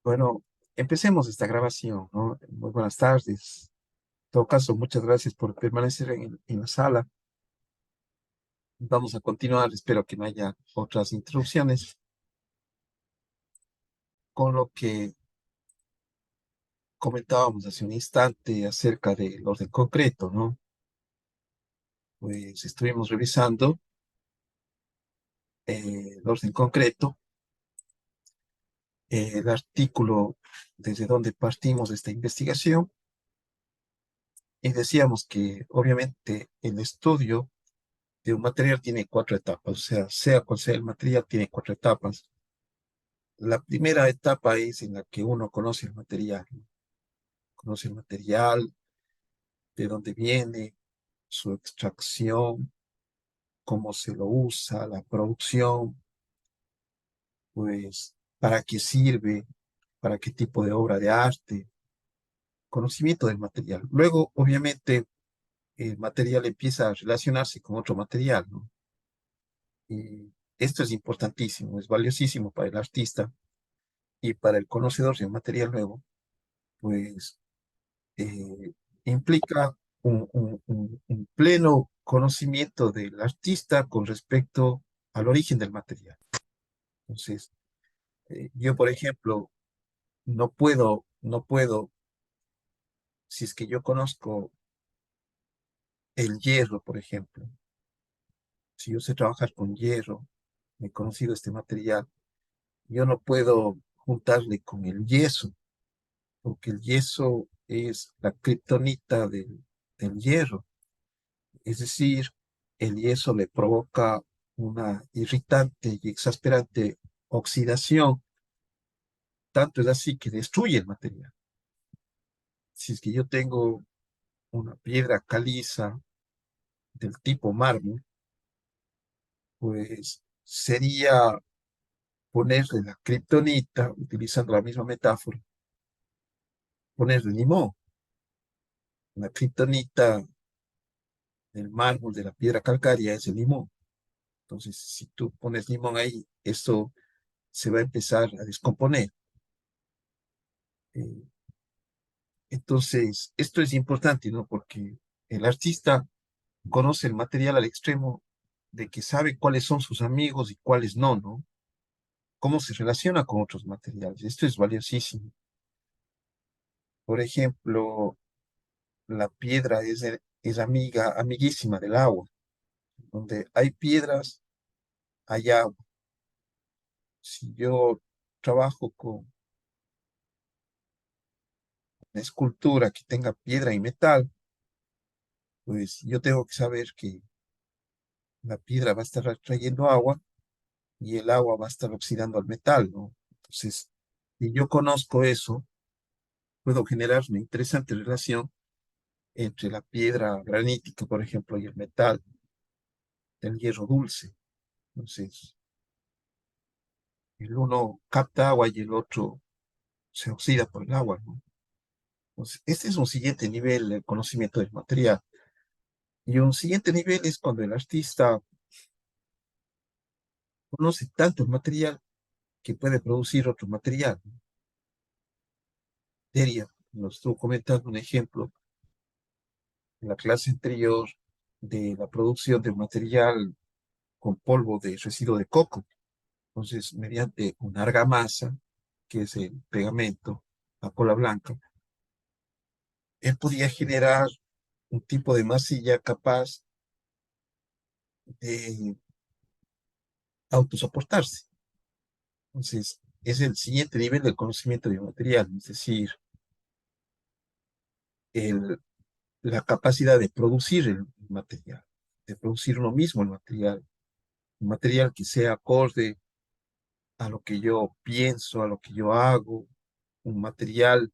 Bueno, empecemos esta grabación, ¿no? Muy buenas tardes. En todo caso, muchas gracias por permanecer en la sala. Vamos a continuar, espero que no haya otras interrupciones, con lo que comentábamos hace un instante acerca del orden concreto, ¿no? Pues estuvimos revisando el orden concreto, el artículo desde donde partimos de esta investigación, y decíamos que obviamente el estudio de un material tiene cuatro etapas, o sea cual sea el material, tiene cuatro etapas. La primera etapa es en la que uno conoce el material, ¿no? Conoce el material, de dónde viene, su extracción, cómo se lo usa, la producción, pues para qué sirve, para qué tipo de obra de arte, conocimiento del material. Luego, obviamente, el material empieza a relacionarse con otro material, ¿no? Y esto es importantísimo, es valiosísimo para el artista y para el conocedor de un material nuevo, pues eh, implica un pleno conocimiento del artista con respecto al origen del material. Entonces, yo, por ejemplo, no puedo, si es que yo conozco el hierro, por ejemplo, si yo sé trabajar con hierro, he conocido este material, yo no puedo juntarle con el yeso, porque el yeso es la kriptonita del hierro. Es decir, el yeso le provoca una irritante y exasperante oxidación, tanto es así que destruye el material. Si es que yo tengo una piedra caliza del tipo mármol, pues sería ponerle la kriptonita, utilizando la misma metáfora, ponerle limón. La kriptonita del mármol, de la piedra calcárea, es el limón. Entonces, si tú pones limón ahí, esto se va a empezar a descomponer. Eh, Entonces, esto es importante, ¿no? Porque el artista conoce el material al extremo de que sabe cuáles son sus amigos y cuáles no, ¿no? Cómo se relaciona con otros materiales. Esto es valiosísimo. Por ejemplo, la piedra es amiga, amiguísima del agua. Donde hay piedras, hay agua. Si yo trabajo con una escultura que tenga piedra y metal, pues yo tengo que saber que la piedra va a estar atrayendo agua y el agua va a estar oxidando al metal, ¿no? Entonces, si yo conozco eso, puedo generar una interesante relación entre la piedra granítica, por ejemplo, y el metal del hierro dulce. Entonces, el uno capta agua y el otro se oxida por el agua, ¿no? Entonces, este es un siguiente nivel del conocimiento del material. Y un siguiente nivel es cuando el artista conoce tanto el material que puede producir otro material, ¿no? Deria nos estuvo comentando un ejemplo en la clase anterior de la producción de material con polvo de residuo de coco. Entonces, mediante una argamasa, que es el pegamento, la cola blanca, él podía generar un tipo de masilla capaz de autosoportarse. Entonces, es el siguiente nivel del conocimiento de material, es decir, el, la capacidad de producir el material, de producir uno mismo el material, un material que sea acorde a lo que yo pienso, a lo que yo hago, un material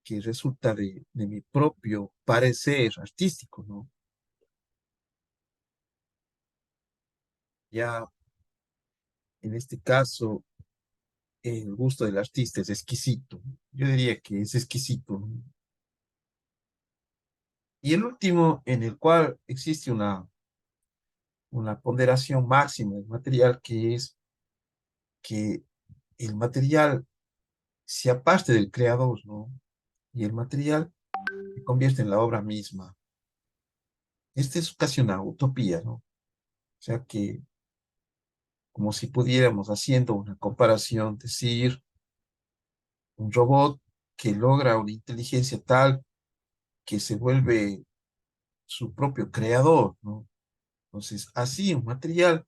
que resulta de mi propio parecer artístico, ¿no? Ya en este caso, el gusto del artista es exquisito. Yo diría que es exquisito, ¿no? Y el último, en el cual existe una ponderación máxima del material, que es que el material se aparte del creador, ¿no? Y el material se convierte en la obra misma. Esta es casi una utopía, ¿no? O sea que, como si pudiéramos, haciendo una comparación, decir, un robot que logra una inteligencia tal que se vuelve su propio creador, ¿no? Entonces, así un material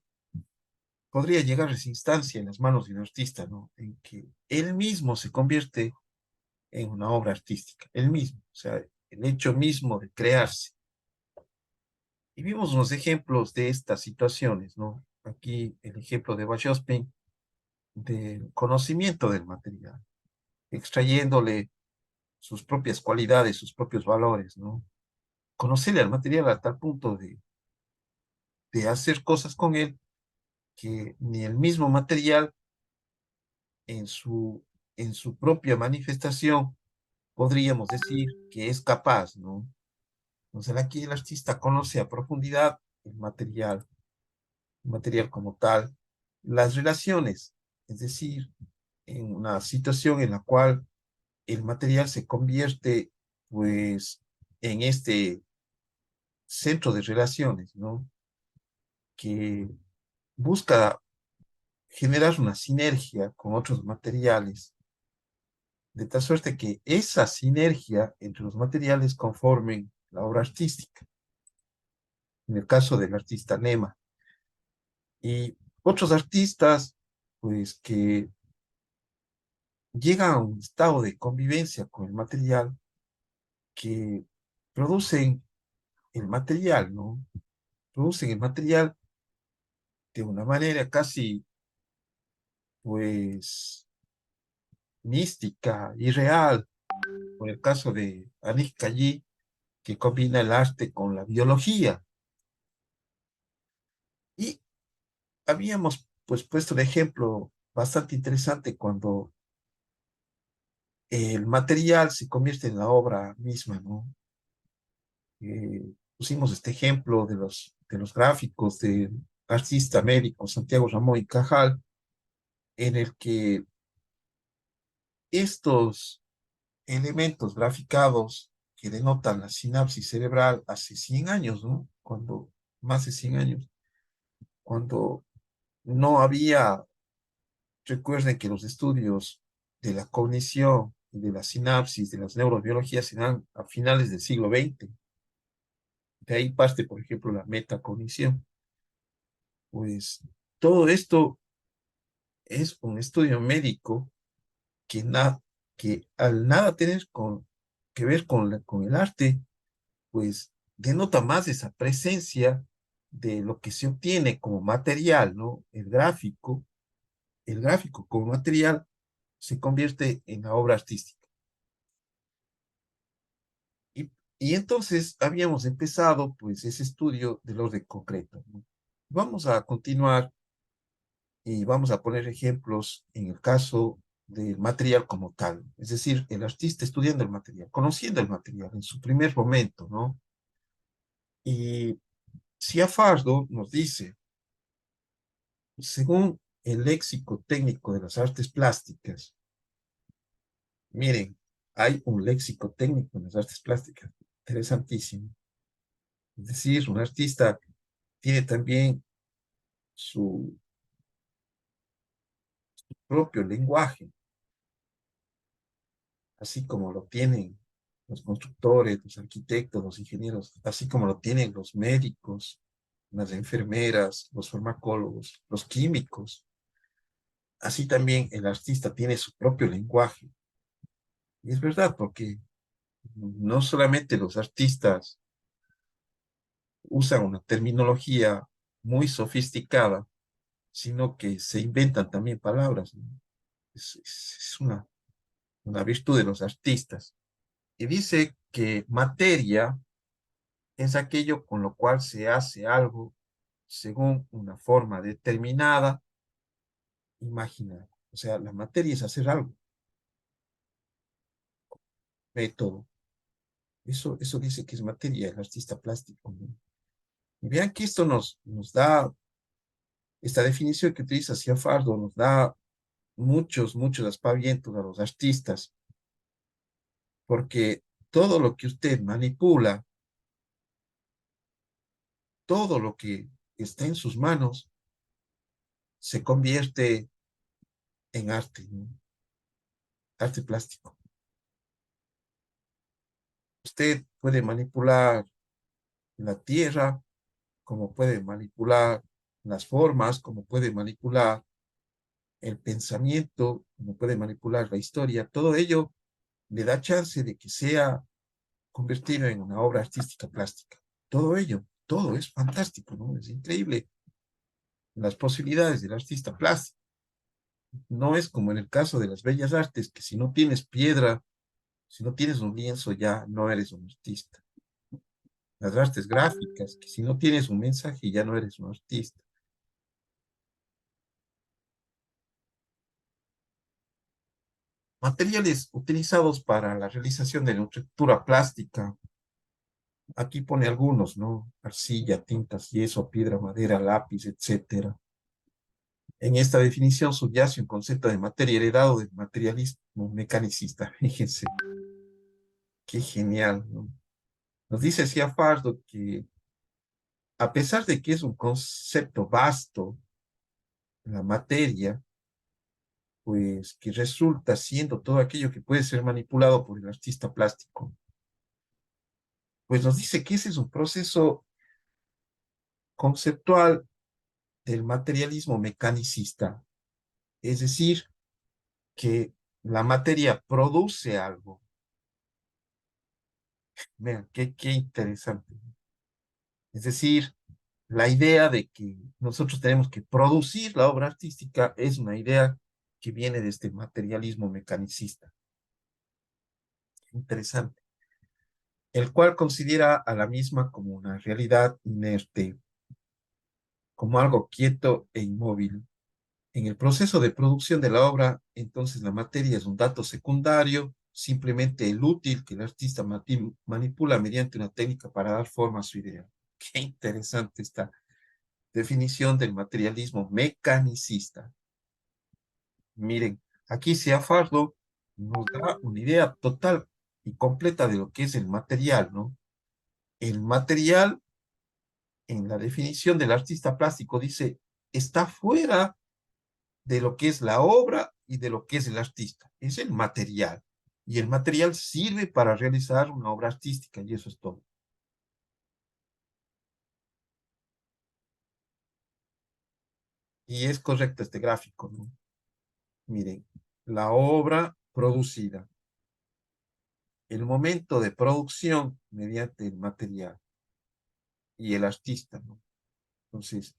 podría llegar a esa instancia en las manos de un artista, ¿no? En que él mismo se convierte en una obra artística, él mismo, o sea, el hecho mismo de crearse. Y vimos unos ejemplos de estas situaciones, ¿no? Aquí el ejemplo de Bajostin, del conocimiento del material, extrayéndole sus propias cualidades, sus propios valores, ¿no? Conocerle al material a tal punto de hacer cosas con él que ni el mismo material en en su propia manifestación podríamos decir que es capaz, ¿no? Entonces aquí el artista conoce a profundidad el material como tal, las relaciones, es decir, en una situación en la cual el material se convierte, pues, en este centro de relaciones, ¿no? Que busca generar una sinergia con otros materiales, de tal suerte que esa sinergia entre los materiales conformen la obra artística, en el caso del artista Nema. Y otros artistas, pues, que llegan a un estado de convivencia con el material, que producen el material, ¿no? Producen el material de una manera casi, pues, mística, irreal, por el caso de Anik Kayi, que combina el arte con la biología. Y habíamos, pues, puesto un ejemplo bastante interesante cuando el material se convierte en la obra misma, ¿no? Pusimos este ejemplo de los gráficos del artista médico Santiago Ramón y Cajal, en el que estos elementos graficados que denotan la sinapsis cerebral hace 100 años, ¿no? Cuando, más de 100 años, cuando no había, recuerden que los estudios de la cognición y de la sinapsis, de las neurobiologías se dan a finales del siglo XX. De ahí parte, por ejemplo, la metacognición. Pues todo esto es un estudio médico que, que al nada tener que ver con, con el arte, pues denota más esa presencia de lo que se obtiene como material, ¿no? El gráfico como material se convierte en la obra artística. Y, y entonces habíamos empezado, pues, ese estudio del orden concreto, ¿no? Vamos a continuar y vamos a poner ejemplos en el caso del material como tal, es decir, el artista estudiando el material, conociendo el material en su primer momento, ¿no? Y Ciafardo nos dice, según el léxico técnico de las artes plásticas, miren, hay un léxico técnico en las artes plásticas, interesantísimo. Es decir, un artista tiene también su propio lenguaje, así como lo tienen los constructores, los arquitectos, los ingenieros, así como lo tienen los médicos, las enfermeras, los farmacólogos, los químicos. Así también el artista tiene su propio lenguaje. Y es verdad, porque no solamente los artistas usan una terminología muy sofisticada, sino que se inventan también palabras, ¿no? Es una virtud de los artistas. Y dice que materia es aquello con lo cual se hace algo según una forma determinada, imaginada. O sea, la materia es hacer algo, método. Eso dice que es materia el artista plástico, ¿no? Y vean que esto nos da, esta definición que utiliza Ciafardo nos da muchos aspavientos a los artistas, porque todo lo que usted manipula, todo lo que está en sus manos, se convierte en arte, ¿no? Arte plástico. Usted puede manipular la tierra, como puede manipular las formas, como puede manipular el pensamiento, como puede manipular la historia. Todo ello le da chance de que sea convertido en una obra artística plástica. Todo ello, todo es fantástico, ¿no? Es increíble las posibilidades del artista plástico. No es como en el caso de las bellas artes, que si no tienes piedra, si no tienes un lienzo, ya no eres un artista. Las artes gráficas, que si no tienes un mensaje, ya no eres un artista. Materiales utilizados para la realización de la estructura plástica. Aquí pone algunos, ¿no? Arcilla, tintas, yeso, piedra, madera, lápiz, etcétera. En esta definición subyace un concepto de materia heredado del materialismo mecanicista. Fíjense, qué genial, ¿no? Nos dice Ciafardo que a pesar de que es un concepto vasto, la materia, pues que resulta siendo todo aquello que puede ser manipulado por el artista plástico, pues nos dice que ese es un proceso conceptual del materialismo mecanicista, es decir, que la materia produce algo. Vean, qué interesante. Es decir, la idea de que nosotros tenemos que producir la obra artística es una idea que viene de este materialismo mecanicista. Interesante. El cual considera a la misma como una realidad inerte, como algo quieto e inmóvil. En el proceso de producción de la obra, entonces la materia es un dato secundario, simplemente el útil que el artista manipula mediante una técnica para dar forma a su idea. Qué interesante esta definición del materialismo mecanicista. Miren, aquí Fardo nos da una idea total y completa de lo que es el material, ¿no? El material, en la definición del artista plástico, dice, está fuera de lo que es la obra y de lo que es el artista. Es el material. Y el material sirve para realizar una obra artística, y eso es todo. Y es correcto este gráfico, ¿no? Miren, la obra producida, el momento de producción mediante el material y el artista, ¿no? Entonces,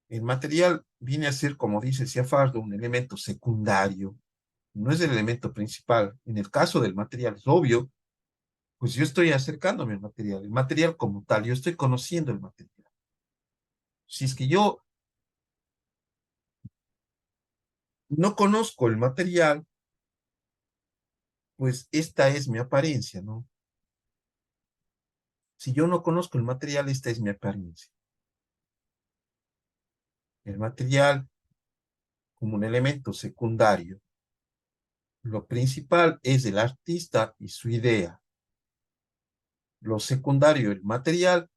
el material viene a ser, como dice Ciafardo, un elemento secundario, no es el elemento principal. En el caso del material, es obvio, pues yo estoy acercándome al material, el material como tal, yo estoy conociendo el material. Si es que yo no conozco el material, pues esta es mi apariencia, ¿no? Si yo no conozco el material, esta es mi apariencia. El material como un elemento secundario. Lo principal es el artista y su idea. Lo secundario, el material,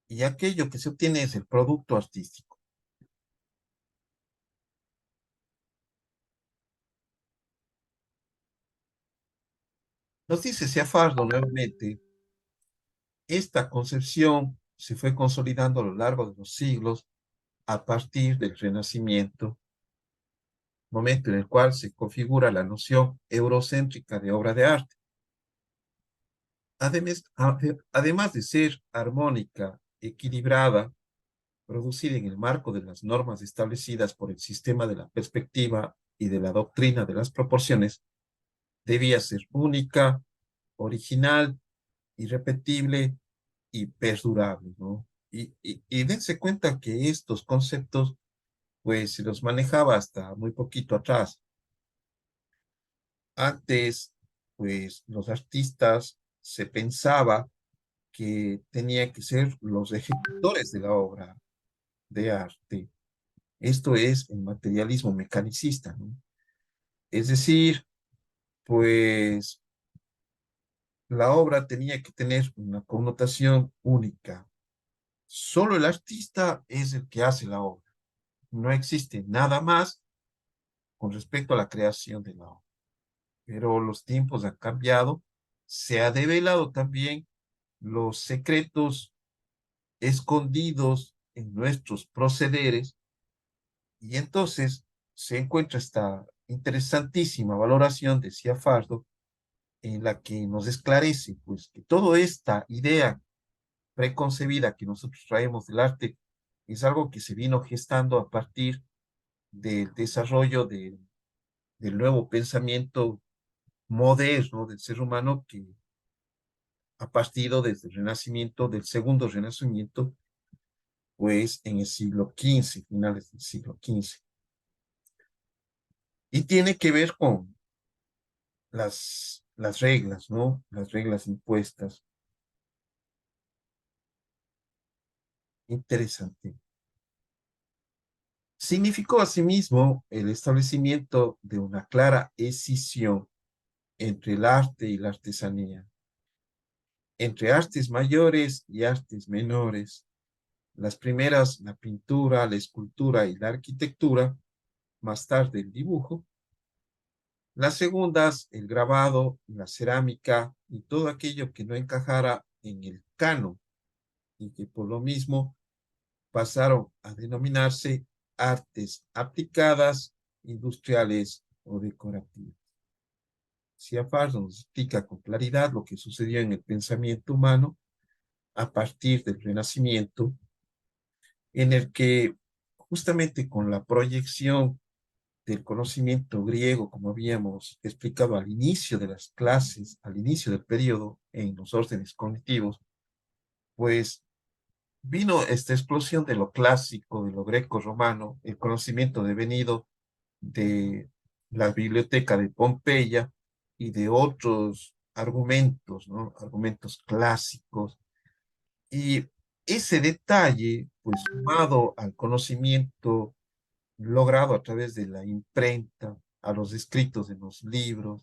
y aquello que se obtiene es el producto artístico. Nos dice Ciafardo nuevamente, esta concepción se fue consolidando a lo largo de los siglos a partir del Renacimiento, momento en el cual se configura la noción eurocéntrica de obra de arte. Además de ser armónica, equilibrada, producida en el marco de las normas establecidas por el sistema de la perspectiva y de la doctrina de las proporciones, debía ser única, original, irrepetible y perdurable, ¿no? Y dense cuenta que estos conceptos, pues, se los manejaba hasta muy poquito atrás. Antes, pues, los artistas se pensaba que tenían que ser los ejecutores de la obra de arte. Esto es el materialismo mecanicista, ¿no? Es decir, pues la obra tenía que tener una connotación única. Solo el artista es el que hace la obra. No existe nada más con respecto a la creación de la obra. Pero los tiempos han cambiado. Se ha develado también los secretos escondidos en nuestros procederes y entonces se encuentra esta interesantísima valoración de Ciafardo en la que nos esclarece pues que toda esta idea preconcebida que nosotros traemos del arte es algo que se vino gestando a partir del desarrollo del nuevo pensamiento moderno del ser humano que ha partido desde el Renacimiento, del segundo Renacimiento, pues en el siglo XV, finales del siglo XV. Y tiene que ver con las reglas, ¿no? Las reglas impuestas. Interesante. Significó asimismo el establecimiento de una clara escisión entre el arte y la artesanía, entre artes mayores y artes menores. Las primeras, la pintura, la escultura y la arquitectura, más tarde el dibujo. Las segundas, el grabado, la cerámica y todo aquello que no encajara en el canon y que por lo mismo pasaron a denominarse artes aplicadas, industriales o decorativas. Ciafar nos explica con claridad lo que sucedió en el pensamiento humano a partir del Renacimiento, en el que justamente con la proyección del conocimiento griego, como habíamos explicado al inicio de las clases, al inicio del periodo en los órdenes cognitivos, pues vino esta explosión de lo clásico, de lo greco-romano, el conocimiento devenido de la biblioteca de Pompeya y de otros argumentos, ¿no? Argumentos clásicos. Y ese detalle, pues sumado al conocimiento logrado a través de la imprenta, a los escritos de los libros,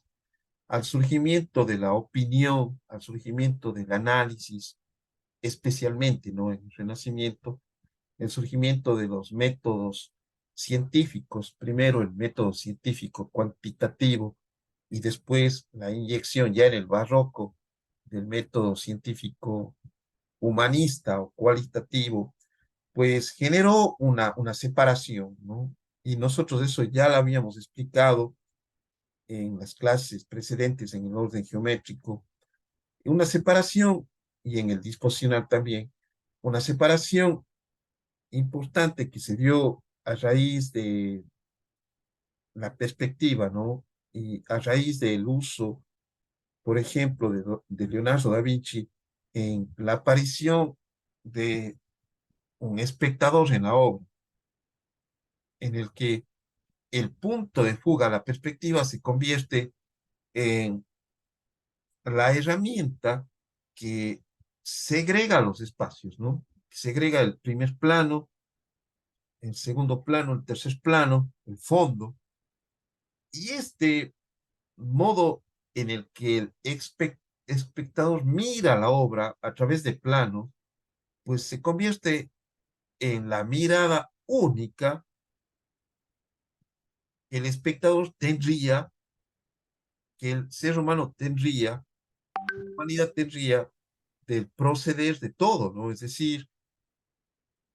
al surgimiento de la opinión, al surgimiento del análisis, especialmente, ¿no? En el Renacimiento, el surgimiento de los métodos científicos, primero el método científico cuantitativo y después la inyección ya en el barroco del método científico humanista o cualitativo, pues generó una separación, ¿no? Y nosotros eso ya lo habíamos explicado en las clases precedentes en el orden geométrico, una separación, y en el disposicional también, una separación importante que se dio a raíz de la perspectiva, ¿no? Y a raíz del uso, por ejemplo, de Leonardo da Vinci en la aparición de un espectador en la obra, en el que el punto de fuga, la perspectiva, se convierte en la herramienta que segrega los espacios, ¿no? Segrega el primer plano, el segundo plano, el tercer plano, el fondo, y este modo en el que el espectador mira la obra a través de planos, pues se convierte en la mirada única que el espectador tendría, que el ser humano tendría, la humanidad tendría del proceder de todo, ¿no? Es decir,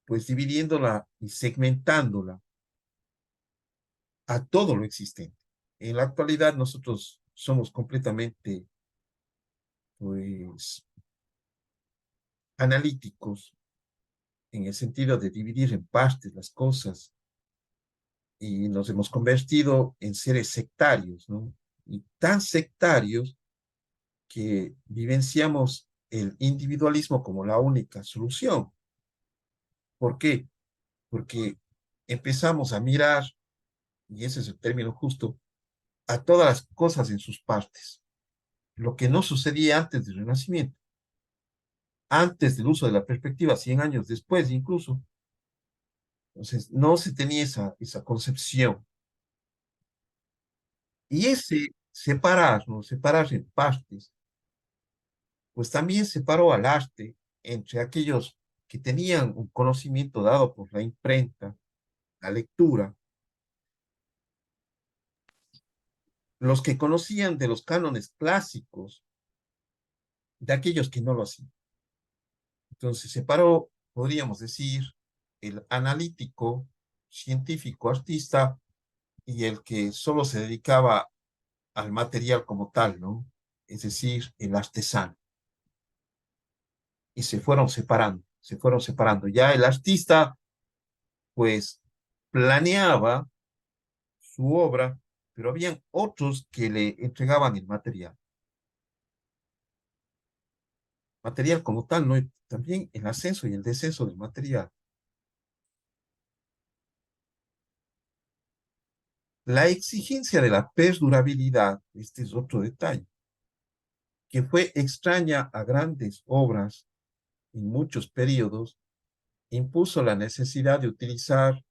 pues dividiéndola y segmentándola a todo lo existente. En la actualidad nosotros somos completamente, pues, analíticos en el sentido de dividir en partes las cosas y nos hemos convertido en seres sectarios, ¿no? Y tan sectarios que vivenciamos el individualismo como la única solución. ¿Por qué? Porque empezamos a mirar, y ese es el término justo, a todas las cosas en sus partes, lo que no sucedía antes del Renacimiento, antes del uso de la perspectiva, 100 años después incluso, Entonces, no se tenía esa concepción. Y ese separar, ¿no? Separar en partes, pues también separó al arte entre aquellos que tenían un conocimiento dado por la imprenta, la lectura, los que conocían de los cánones clásicos, de aquellos que no lo hacían. Entonces separó, podríamos decir, el analítico, científico, artista y el que solo se dedicaba al material como tal, ¿no? Es decir, el artesano. Y se fueron separando, se fueron separando. Ya el artista, pues, planeaba su obra, pero habían otros que le entregaban el material. Material como tal, ¿no? Y también el ascenso y el descenso del material. La exigencia de la perdurabilidad, este es otro detalle, que fue extraña a grandes obras en muchos periodos, impuso la necesidad de utilizar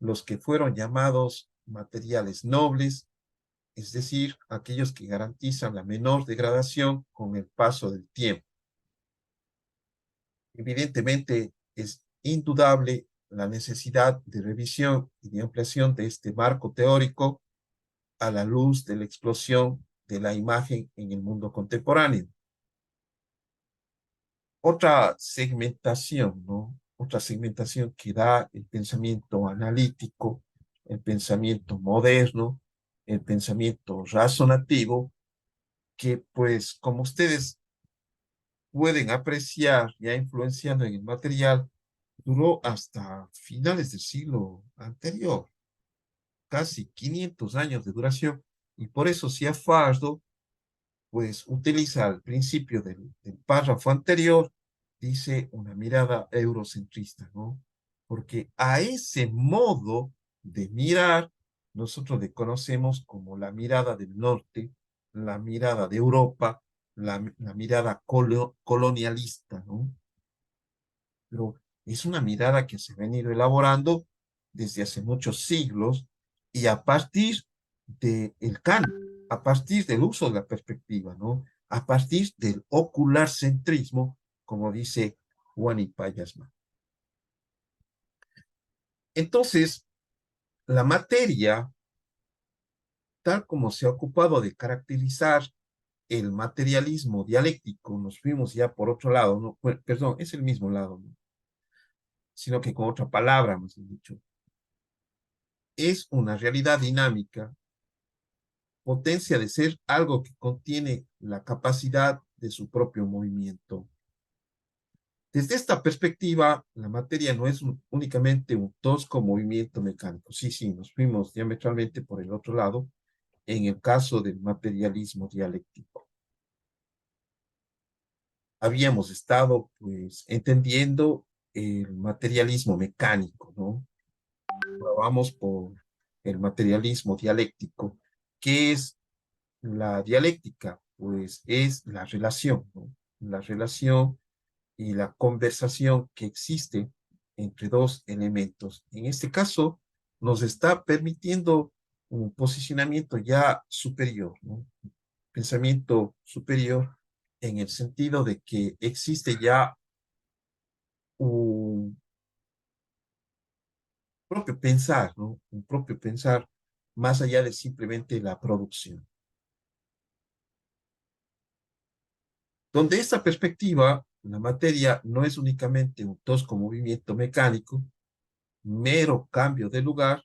los que fueron llamados materiales nobles, es decir, aquellos que garantizan la menor degradación con el paso del tiempo. Evidentemente, es indudable la necesidad de revisión y de ampliación de este marco teórico a la luz de la explosión de la imagen en el mundo contemporáneo. Otra segmentación, ¿no? Otra segmentación que da el pensamiento analítico, el pensamiento moderno, el pensamiento razonativo, que pues como ustedes pueden apreciar ya influenciando en el material, duró hasta finales del siglo anterior, casi 500 años de duración, y por eso Fardo pues utiliza al principio del párrafo anterior, dice una mirada eurocentrista, ¿no? Porque a ese modo de mirar, nosotros le conocemos como la mirada del norte, la mirada de Europa, la mirada colonialista, ¿no? Pero es una mirada que se ha venido elaborando desde hace muchos siglos y a partir del canon, a partir del uso de la perspectiva, ¿no? A partir del ocular centrismo, como dice Juan y Payasma. Entonces, la materia, tal como se ha ocupado de caracterizar el materialismo dialéctico, nos fuimos ya por otro lado, ¿no? Perdón, es el mismo lado, ¿no? Sino que con otra palabra, más bien dicho, es una realidad dinámica, potencia de ser algo que contiene la capacidad de su propio movimiento. Desde esta perspectiva, la materia no es únicamente un tosco movimiento mecánico. Sí, sí, nos fuimos diametralmente por el otro lado en el caso del materialismo dialéctico. Habíamos estado, pues, entendiendo el materialismo mecánico, ¿no? Vamos por el materialismo dialéctico. ¿Qué es la dialéctica? Pues es la relación, ¿no? La relación y la conversación que existe entre dos elementos. En este caso, nos está permitiendo un posicionamiento ya superior, ¿no? Pensamiento superior en el sentido de que existe ya un propio pensar, ¿no? Un propio pensar más allá de simplemente la producción. Donde esta perspectiva, la materia no es únicamente un tosco movimiento mecánico, mero cambio de lugar,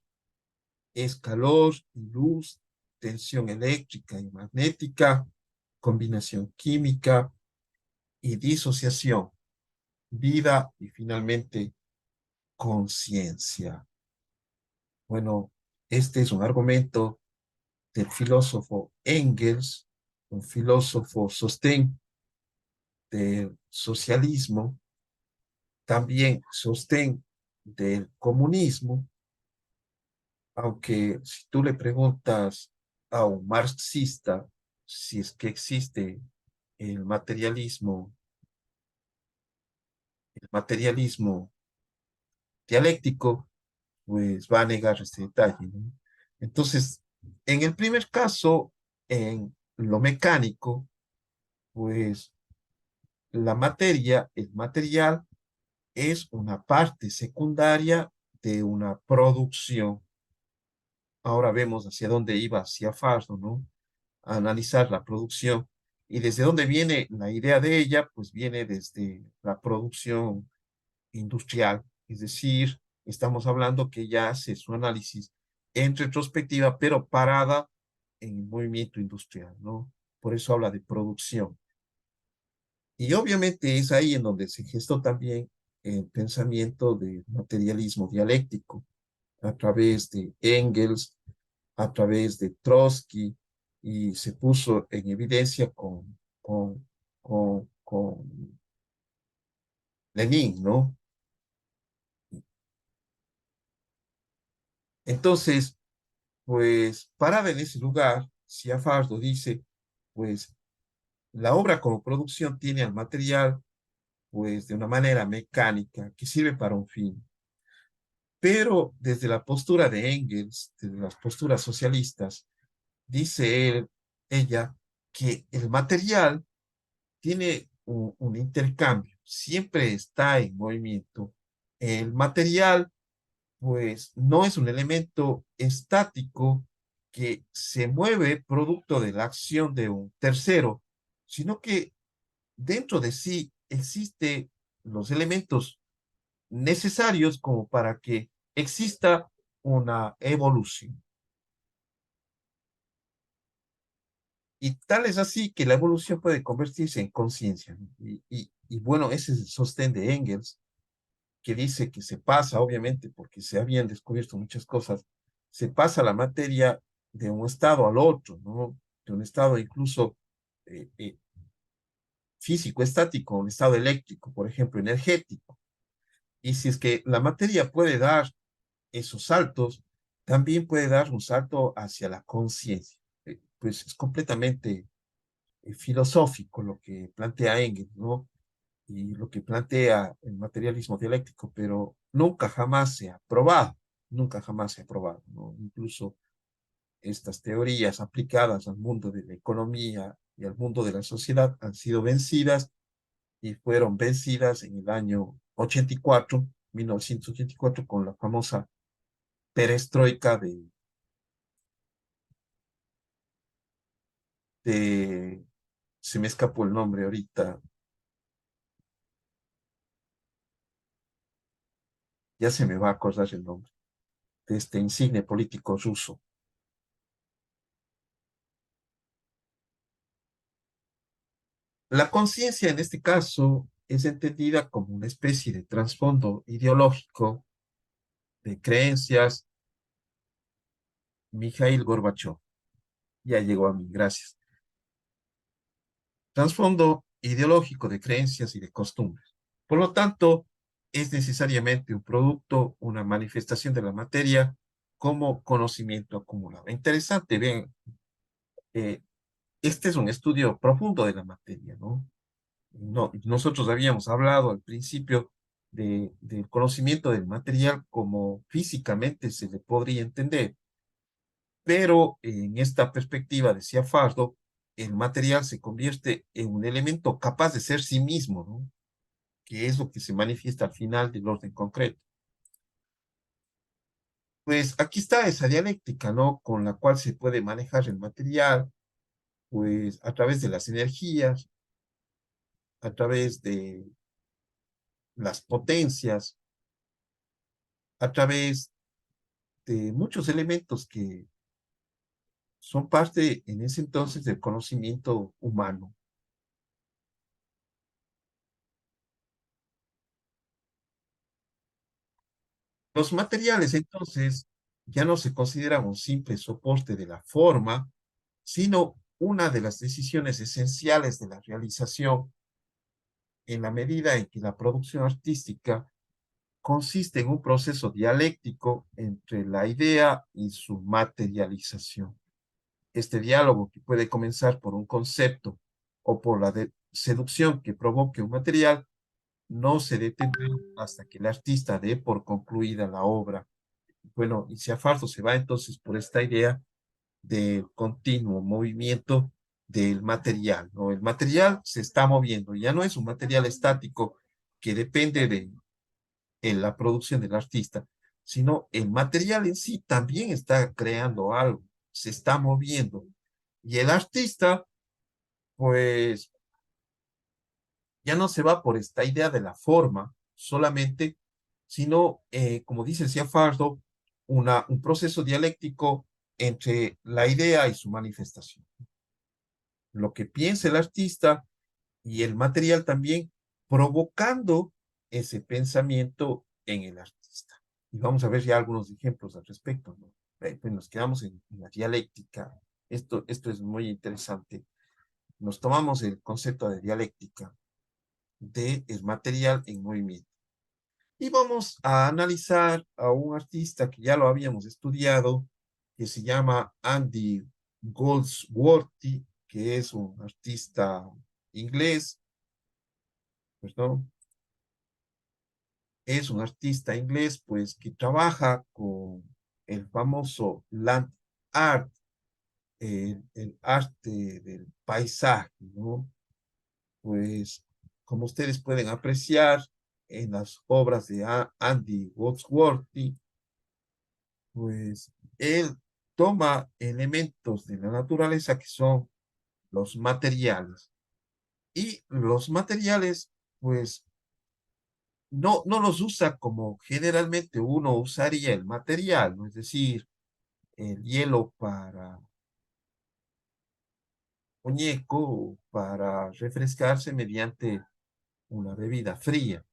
es calor y luz, tensión eléctrica y magnética, combinación química y disociación, vida y finalmente conciencia. Bueno, este es un argumento del filósofo Engels, un filósofo sostén del socialismo, también sostén del comunismo, aunque si tú le preguntas a un marxista si es que existe el materialismo dialéctico, pues va a negar este detalle, ¿no? Entonces, en el primer caso, en lo mecánico, pues la materia, el material, es una parte secundaria de una producción. Ahora vemos hacia dónde iba, hacia Fardo, ¿no? A analizar la producción. Y desde dónde viene la idea de ella, pues viene desde la producción industrial. Es decir, estamos hablando que ella hace su análisis en retrospectiva, pero parada en el movimiento industrial, ¿no? Por eso habla de producción. Y obviamente es ahí en donde se gestó también el pensamiento del materialismo dialéctico, a través de Engels, a través de Trotsky, y se puso en evidencia con Lenin, ¿no? Entonces, pues, parada en ese lugar, Ciafardo dice, pues, la obra como producción tiene al material, pues, de una manera mecánica que sirve para un fin. Pero desde la postura de Engels, desde las posturas socialistas, dice ella, que el material tiene un intercambio, siempre está en movimiento. El material, pues, no es un elemento estático que se mueve producto de la acción de un tercero, sino que dentro de sí existen los elementos necesarios como para que exista una evolución. Y tal es así que la evolución puede convertirse en conciencia, ¿no? Y bueno, ese es el sostén de Engels, que dice que se pasa, obviamente, porque se habían descubierto muchas cosas, se pasa la materia de un estado al otro, ¿no? De un estado incluso eh, eh, físico, estático, a un estado eléctrico, por ejemplo, energético. Y si es que la materia puede dar esos saltos, también puede dar un salto hacia la conciencia. Pues es completamente filosófico lo que plantea Engels, ¿no? Y lo que plantea el materialismo dialéctico, pero nunca jamás se ha probado, nunca jamás se ha probado, ¿no? Incluso estas teorías aplicadas al mundo de la economía y al mundo de la sociedad han sido vencidas y fueron vencidas en el año 84, 1984, con la famosa perestroika de se me escapó el nombre ahorita, ya se me va a acordar el nombre, de este insigne político ruso. La conciencia en este caso es entendida como una especie de trasfondo ideológico de creencias. Mikhail Gorbachev, ya llegó a mí, gracias. Trasfondo ideológico de creencias y de costumbres. Por lo tanto, es necesariamente un producto, una manifestación de la materia como conocimiento acumulado. Interesante, bien, eh, este es un estudio profundo de la materia, ¿no? No, nosotros habíamos hablado al principio del conocimiento del material como físicamente se le podría entender, pero en esta perspectiva, decía Fardo, el material se convierte en un elemento capaz de ser sí mismo, ¿no? Que es lo que se manifiesta al final del orden concreto. Pues aquí está esa dialéctica, ¿no? Con la cual se puede manejar el material, pues a través de las energías, a través de las potencias, a través de muchos elementos que son parte en ese entonces del conocimiento humano. Los materiales entonces ya no se consideran un simple soporte de la forma, sino una de las decisiones esenciales de la realización en la medida en que la producción artística consiste en un proceso dialéctico entre la idea y su materialización. Este diálogo, que puede comenzar por un concepto o por la seducción que provoque un material, no se detendrá hasta que el artista dé por concluida la obra. Bueno, y Farso se va entonces por esta idea del continuo movimiento del material, ¿no? El material se está moviendo, ya no es un material estático que depende de en la producción del artista, sino el material en sí también está creando algo, se está moviendo. Y el artista, pues, ya no se va por esta idea de la forma solamente, sino, como dice Ciafardo, un proceso dialéctico entre la idea y su manifestación. Lo que piensa el artista y el material también provocando ese pensamiento en el artista. Y vamos a ver ya algunos ejemplos al respecto, ¿no? Pues nos quedamos en la dialéctica. Esto es muy interesante. Nos tomamos el concepto de dialéctica de el material en movimiento. Y vamos a analizar a un artista que ya lo habíamos estudiado, que se llama Andy Goldsworthy, que es un artista inglés, perdón, es un artista inglés, pues, que trabaja con el famoso land art, el arte del paisaje, ¿no? Pues, como ustedes pueden apreciar en las obras de Andy Goldsworthy, pues, él toma elementos de la naturaleza que son los materiales. Y los materiales, pues, no los usa como generalmente uno usaría el material, ¿no? Es decir, el hielo para muñeco, para refrescarse mediante una bebida fría,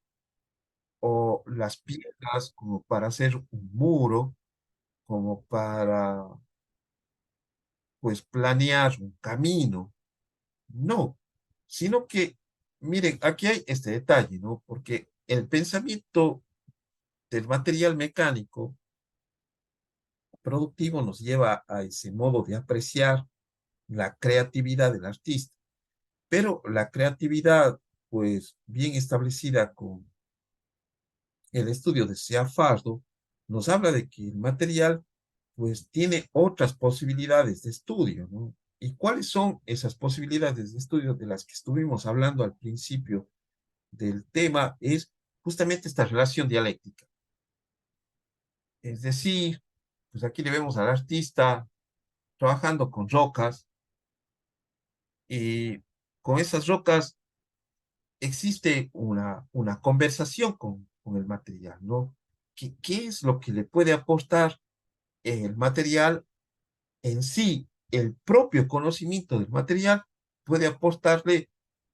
o las piedras como para hacer un muro, como para, pues, planear un camino. No, sino que, miren, aquí hay este detalle, ¿no? Porque el pensamiento del material mecánico productivo nos lleva a ese modo de apreciar la creatividad del artista. Pero la creatividad, pues bien establecida con el estudio de Fardo, nos habla de que el material, pues tiene otras posibilidades de estudio, ¿no? ¿Y cuáles son esas posibilidades de estudio de las que estuvimos hablando al principio del tema? Es justamente esta relación dialéctica. Es decir, pues aquí le vemos al artista trabajando con rocas y con esas rocas existe una conversación con el material, ¿no? ¿Qué es lo que le puede aportar el material en sí? El propio conocimiento del material puede aportarle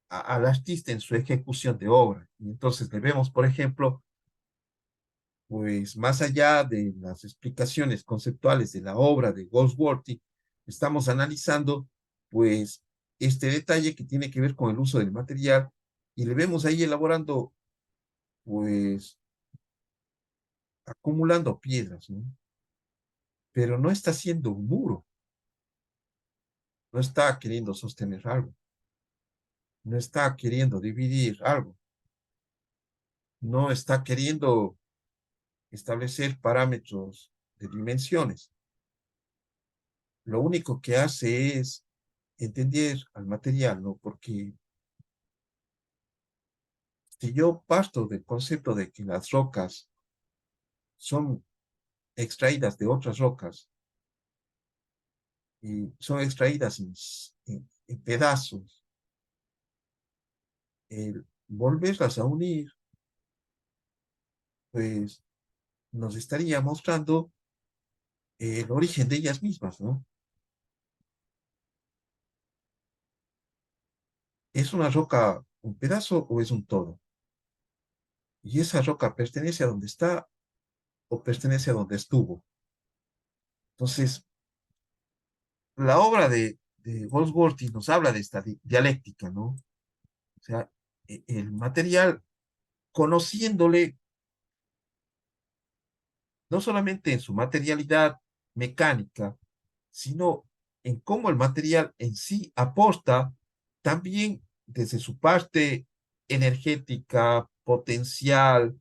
al artista en su ejecución de obra. Y entonces le vemos, por ejemplo, pues más allá de las explicaciones conceptuales de la obra de Goldsworthy, estamos analizando pues este detalle que tiene que ver con el uso del material y le vemos ahí elaborando pues acumulando piedras, ¿no? Pero no está haciendo un muro, no está queriendo sostener algo, no está queriendo dividir algo, no está queriendo establecer parámetros de dimensiones. Lo único que hace es entender al material, ¿no? Porque si yo parto del concepto de que las rocas son extraídas de otras rocas y son extraídas en pedazos, el volverlas a unir, pues nos estaría mostrando el origen de ellas mismas, ¿no? ¿Es una roca un pedazo o es un todo? Y esa roca pertenece a donde está o pertenece a donde estuvo. Entonces, la obra de Goldsworthy nos habla de esta dialéctica, ¿no? O sea, el material, conociéndole no solamente en su materialidad mecánica, sino en cómo el material en sí aporta también desde su parte energética, potencial,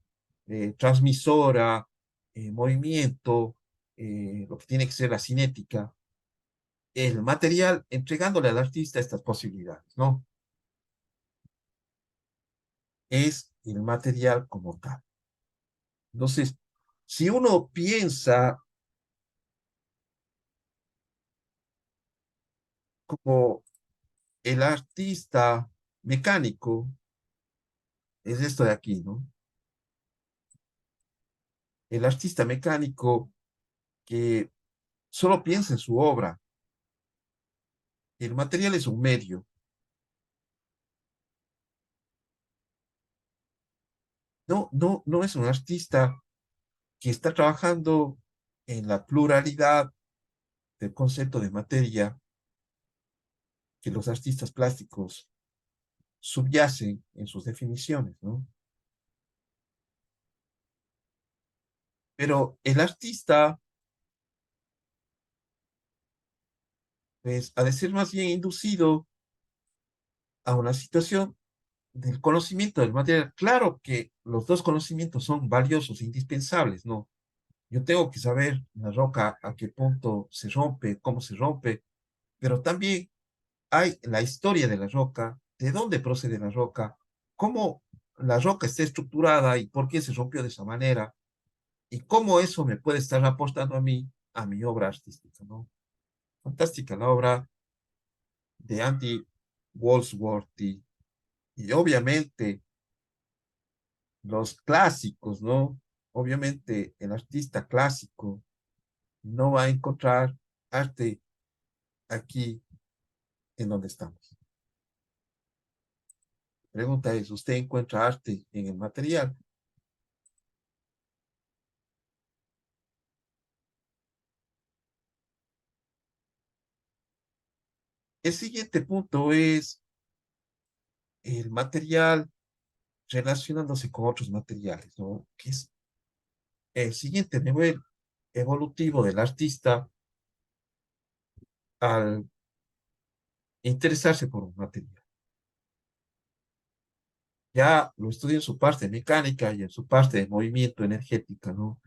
transmisora, movimiento, lo que tiene que ser la cinética, el material, entregándole al artista estas posibilidades, ¿no? Es el material como tal. Entonces, si uno piensa como el artista mecánico, es esto de aquí, ¿no? El artista mecánico que solo piensa en su obra, el material es un medio, no es un artista que está trabajando en la pluralidad del concepto de materia que los artistas plásticos subyacen en sus definiciones, ¿no? Pero el artista, pues, ha de ser más bien inducido a una situación del conocimiento del material. Claro que los dos conocimientos son valiosos, indispensables, ¿no? Yo tengo que saber la roca a qué punto se rompe, cómo se rompe, pero también hay la historia de la roca, de dónde procede la roca, cómo la roca está estructurada y por qué se rompió de esa manera, y cómo eso me puede estar aportando a mí, a mi obra artística, ¿no? Fantástica la obra de Andy Goldsworthy, y obviamente los clásicos, ¿no? Obviamente el artista clásico no va a encontrar arte aquí en donde estamos. Pregunta es, ¿usted encuentra arte en el material? El siguiente punto es el material relacionándose con otros materiales, ¿no? Que es el siguiente nivel evolutivo del artista al interesarse por un material. Ya lo estudia en su parte mecánica y en su parte de movimiento energética, ¿no?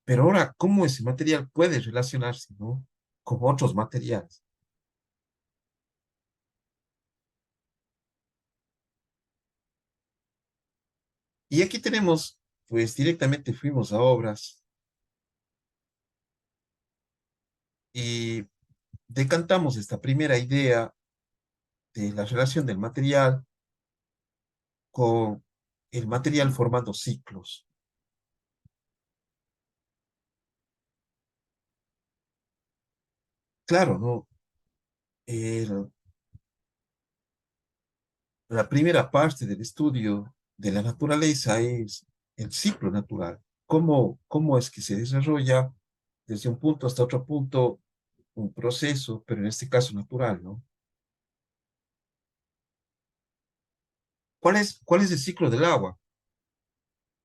Pero ahora, ¿cómo ese material puede relacionarse, ¿no? Con otros materiales? Y aquí tenemos, pues directamente fuimos a obras y decantamos esta primera idea de la relación del material con el material formando ciclos. Claro, ¿no? El- la primera parte del estudio de la naturaleza es el ciclo natural. ¿Cómo es que se desarrolla desde un punto hasta otro punto un proceso, pero en este caso natural, ¿no? ¿Cuál es el ciclo del agua?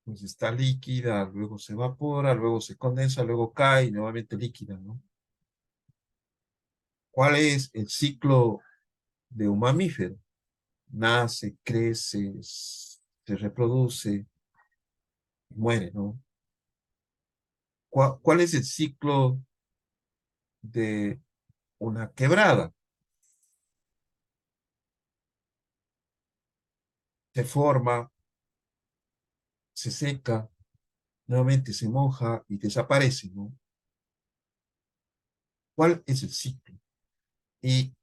Pues está líquida, luego se evapora, luego se condensa, luego cae y nuevamente líquida, ¿no? ¿Cuál es el ciclo de un mamífero? Nace, crece, se reproduce, muere, ¿no? ¿Cuál es el ciclo de una quebrada? Se forma, se seca, nuevamente se moja y desaparece, ¿no? ¿Cuál es el ciclo? Y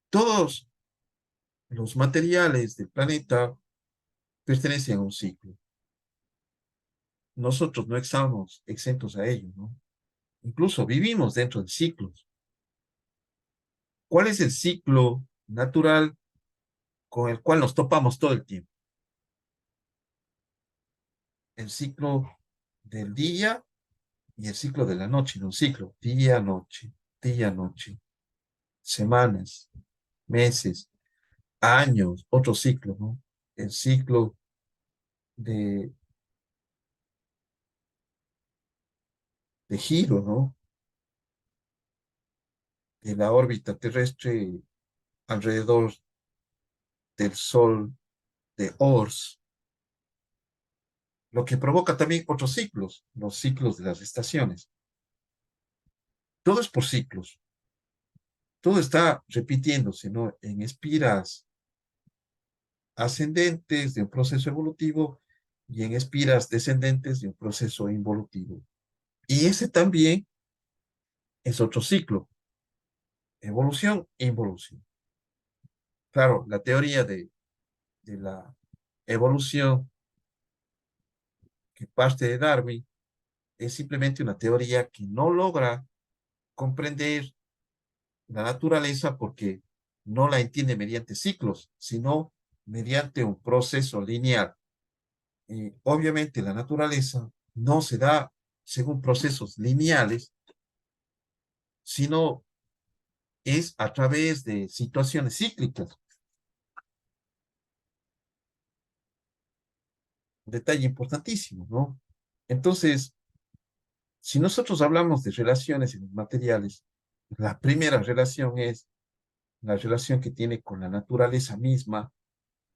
todos los materiales del planeta pertenecen a un ciclo. Nosotros no estamos exentos a ello, ¿no? Incluso vivimos dentro de ciclos. ¿Cuál es el ciclo natural con el cual nos topamos todo el tiempo? El ciclo del día y el ciclo de la noche, no un ciclo, día, noche, semanas, meses, años, otro ciclo, ¿no? El ciclo de, de giro, ¿no? De la órbita terrestre alrededor del Sol de Ors. lo que provoca también otros ciclos, los ciclos de las estaciones. Todo es por ciclos, todo está repitiéndose, ¿no? En espiras ascendentes de un proceso evolutivo y en espiras descendentes de un proceso involutivo. Y ese también es otro ciclo, evolución e involución. Claro, la teoría de la evolución que parte de Darwin es simplemente una teoría que no logra comprender la naturaleza porque no la entiende mediante ciclos, sino mediante un proceso lineal. Obviamente la naturaleza no se da según procesos lineales, sino es a través de situaciones cíclicas. Un detalle importantísimo, ¿no? Entonces, si nosotros hablamos de relaciones en los materiales, la primera relación es la relación que tiene con la naturaleza misma,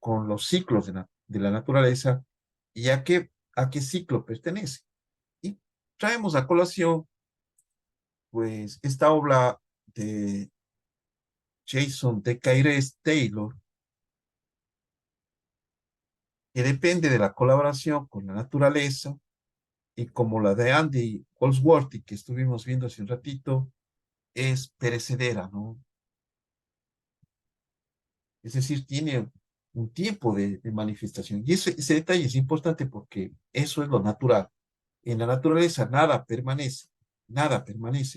con los ciclos de la naturaleza y a qué ciclo pertenece. Y traemos a colación, pues, esta obra de Jason de Caires Taylor, que depende de la colaboración con la naturaleza y como la de Andy Goldsworthy que estuvimos viendo hace un ratito, es perecedera, ¿no? Es decir, tiene un tiempo de manifestación. Y ese detalle es importante porque eso es lo natural. En la naturaleza nada permanece,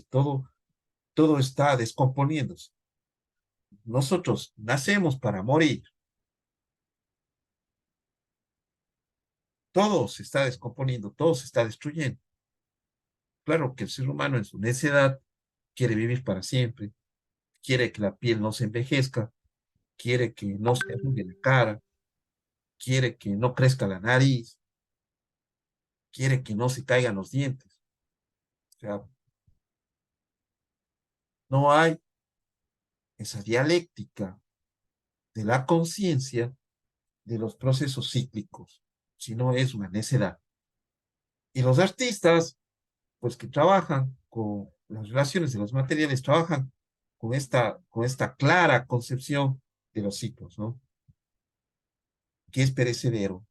todo está descomponiéndose. Nosotros nacemos para morir, todo se está descomponiendo, todo se está destruyendo. Claro que el ser humano en su necedad quiere vivir para siempre, quiere que la piel no se envejezca, quiere que no se arrugue la cara, quiere que no crezca la nariz, quiere que no se caigan los dientes. O sea, no hay esa dialéctica de la conciencia de los procesos cíclicos, sino es una necedad. Y los artistas, pues que trabajan con las relaciones de los materiales, trabajan con esta clara concepción de los ciclos, ¿no? Que es perecedero,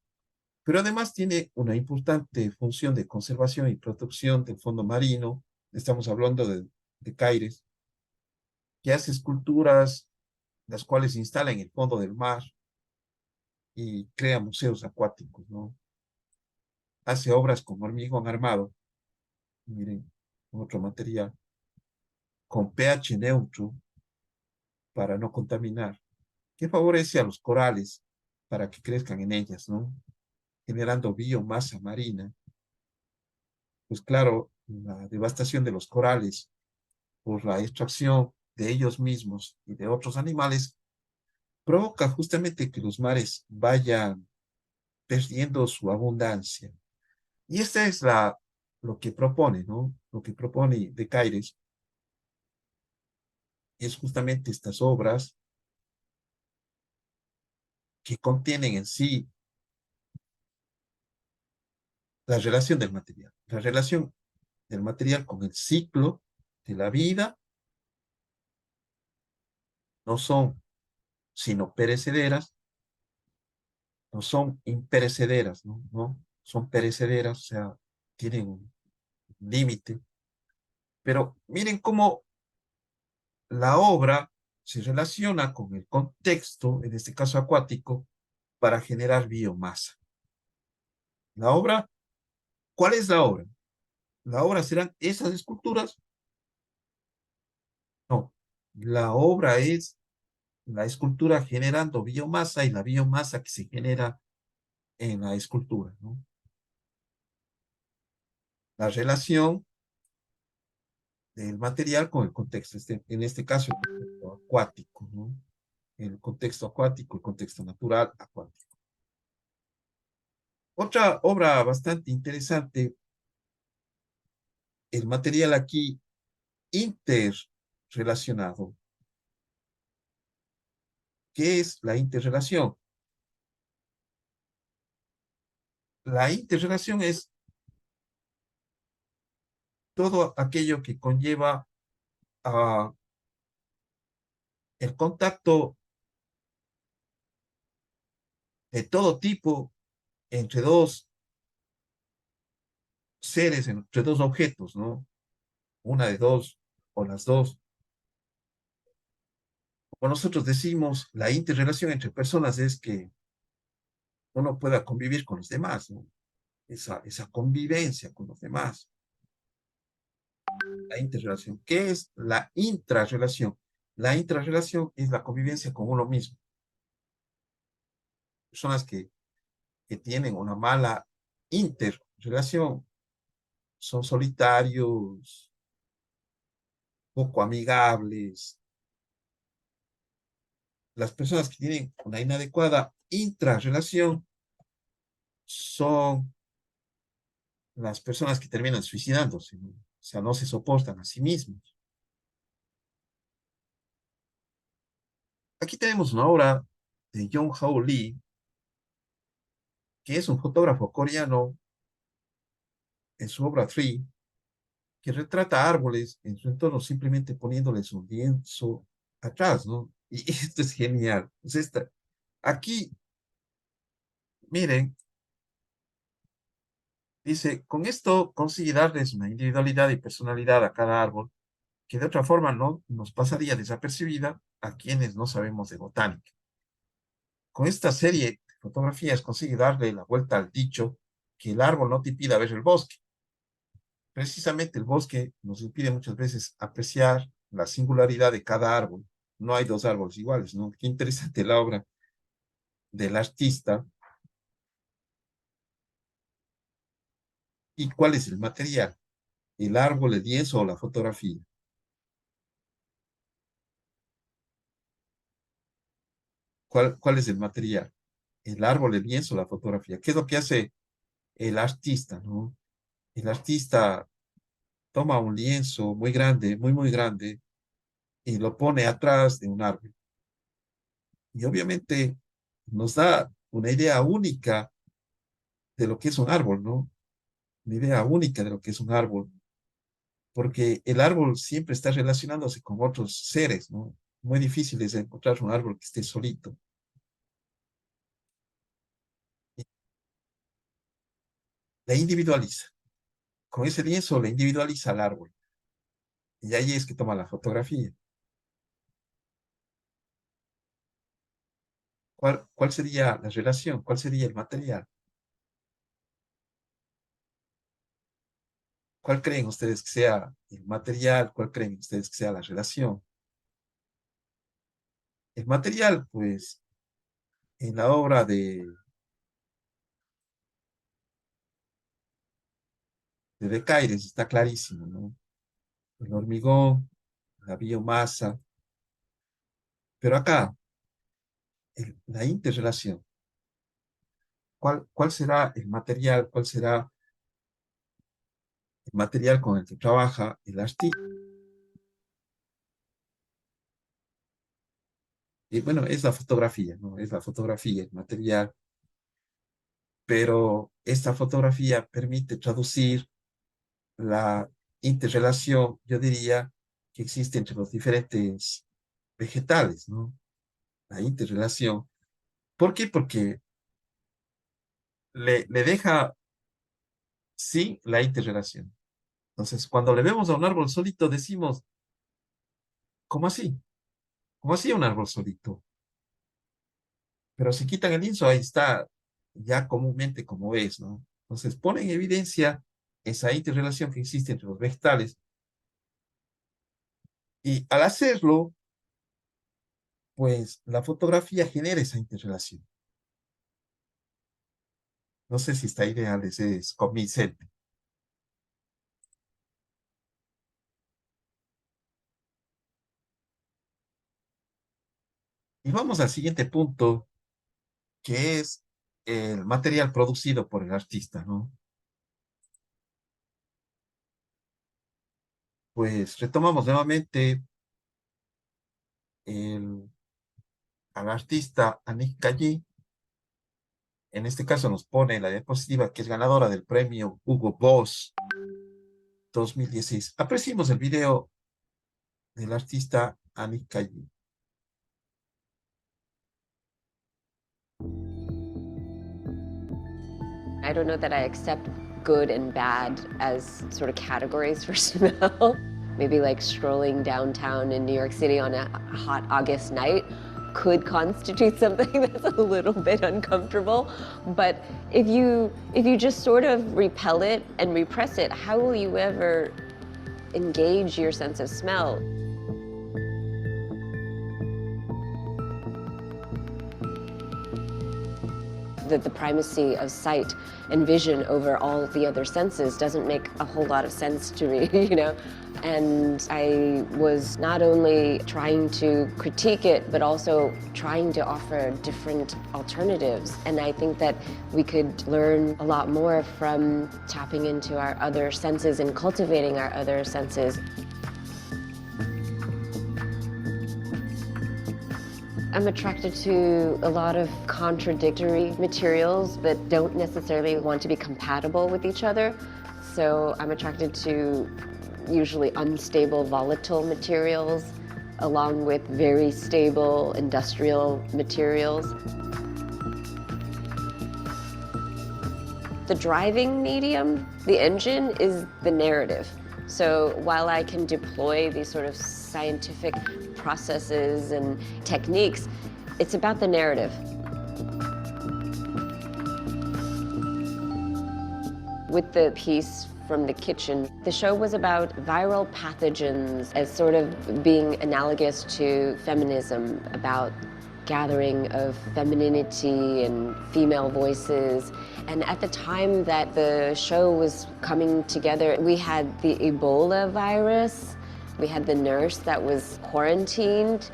pero además tiene una importante función de conservación y protección del fondo marino. Estamos hablando de Caires, que hace esculturas, las cuales se instala en el fondo del mar y crea museos acuáticos, ¿no? Hace obras como hormigón armado, miren, otro material, con pH neutro para no contaminar, que favorece a los corales para que crezcan en ellas, ¿no? Generando biomasa marina. Pues claro, la devastación de los corales por la extracción de ellos mismos y de otros animales provoca justamente que los mares vayan perdiendo su abundancia. Y esta es lo que propone, ¿no? Lo que propone De Caires es justamente estas obras que contienen en sí la relación del material con el ciclo de la vida, no son sino perecederas, no son imperecederas, ¿no? No son perecederas, o sea, tienen un límite. Pero miren cómo la obra se relaciona con el contexto, en este caso acuático, para generar biomasa. La obra, ¿cuál es la obra? ¿La obra serán esas esculturas? No, la obra es la escultura generando biomasa y la biomasa que se genera en la escultura, ¿no? La relación del material con el contexto, en este caso el contexto acuático, ¿no? El contexto acuático, el contexto natural acuático. Otra obra bastante interesante, el material aquí interrelacionado. ¿Qué es la interrelación? La interrelación es todo aquello que conlleva a el contacto de todo tipo entre dos seres, entre dos objetos, ¿no? Una de dos o las dos. Como nosotros decimos, la interrelación entre personas es que uno pueda convivir con los demás, ¿no? Esa convivencia con los demás, la interrelación. ¿Qué es la intrarrelación? La intrarrelación es la convivencia con uno mismo. Personas que tienen una mala interrelación son solitarios, poco amigables. Las personas que tienen una inadecuada intrarrelación son las personas que terminan suicidándose, ¿no? O sea, no se soportan a sí mismos. Aquí tenemos una obra de Jong Hao Lee, que es un fotógrafo coreano en su obra Tree, que retrata árboles en su entorno simplemente poniéndoles un lienzo atrás, ¿no? Y esto es genial. Pues aquí, miren, dice, con esto consigue darles una individualidad y personalidad a cada árbol que de otra forma no nos pasaría desapercibida a quienes no sabemos de botánica. Con esta serie de fotografías consigue darle la vuelta al dicho que el árbol no te impida ver el bosque. Precisamente el bosque nos impide muchas veces apreciar la singularidad de cada árbol. No hay dos árboles iguales, ¿no? Qué interesante la obra del artista. ¿Y cuál es el material? ¿El árbol, el lienzo o la fotografía? ¿Cuál es el material? El árbol, el lienzo, la fotografía. ¿Qué es lo que hace el artista, no? El artista toma un lienzo muy grande, muy, muy grande, y lo pone atrás de un árbol. Y obviamente nos da una idea única de lo que es un árbol, ¿no? Una idea única de lo que es un árbol, porque el árbol siempre está relacionándose con otros seres, ¿no? Muy difícil es encontrar un árbol que esté solito. Y la individualiza. Con ese lienzo le individualiza al árbol. Y ahí es que toma la fotografía. ¿Cuál sería la relación? ¿Cuál sería el material? ¿Cuál creen ustedes que sea el material? ¿Cuál creen ustedes que sea la relación? El material, pues, en la obra de Becaires está clarísimo, ¿no? El hormigón, la biomasa, pero acá, la interrelación. ¿Cuál será el material? ¿Cuál será el material con el que trabaja el artista? Y bueno, es la fotografía, ¿no? Es la fotografía, el material, pero esta fotografía permite traducir la interrelación, yo diría, que existe entre los diferentes vegetales, ¿no? La interrelación. ¿Por qué? Porque le deja sin la interrelación. Entonces, cuando le vemos a un árbol solito, decimos, ¿cómo así? ¿Cómo así un árbol solito? Pero si quitan el lienzo, ahí está, ya comúnmente como ves, ¿no? Entonces, pone en evidencia esa interrelación que existe entre los vegetales y al hacerlo, pues la fotografía genera esa interrelación. No sé si esta idea les es convincente. Y vamos al siguiente punto, que es el material producido por el artista, ¿no? Pues retomamos nuevamente el, al artista Anik Kayi. En este caso nos pone la diapositiva que es ganadora del premio Hugo Boss 2016. Apreciemos el video del artista Annie Calle. I don't know that I accept good and bad as sort of categories for smell. Maybe like strolling downtown in New York City on a hot August night could constitute something that's a little bit uncomfortable. But if you just sort of repel it and repress it, how will you ever engage your sense of smell? That the primacy of sight and vision over all the other senses doesn't make a whole lot of sense to me, you know? And I was not only trying to critique it, but also trying to offer different alternatives. And I think that we could learn a lot more from tapping into our other senses and cultivating our other senses. I'm attracted to a lot of contradictory materials that don't necessarily want to be compatible with each other. So I'm attracted to usually unstable volatile materials along with very stable industrial materials. The driving medium, the engine, is the narrative. So while I can deploy these sort of scientific processes and techniques, it's about the narrative. With the piece from the kitchen, the show was about viral pathogens as sort of being analogous to feminism, about gathering of femininity and female voices. And at the time that the show was coming together, we had the Ebola virus, we had the nurse that was quarantined,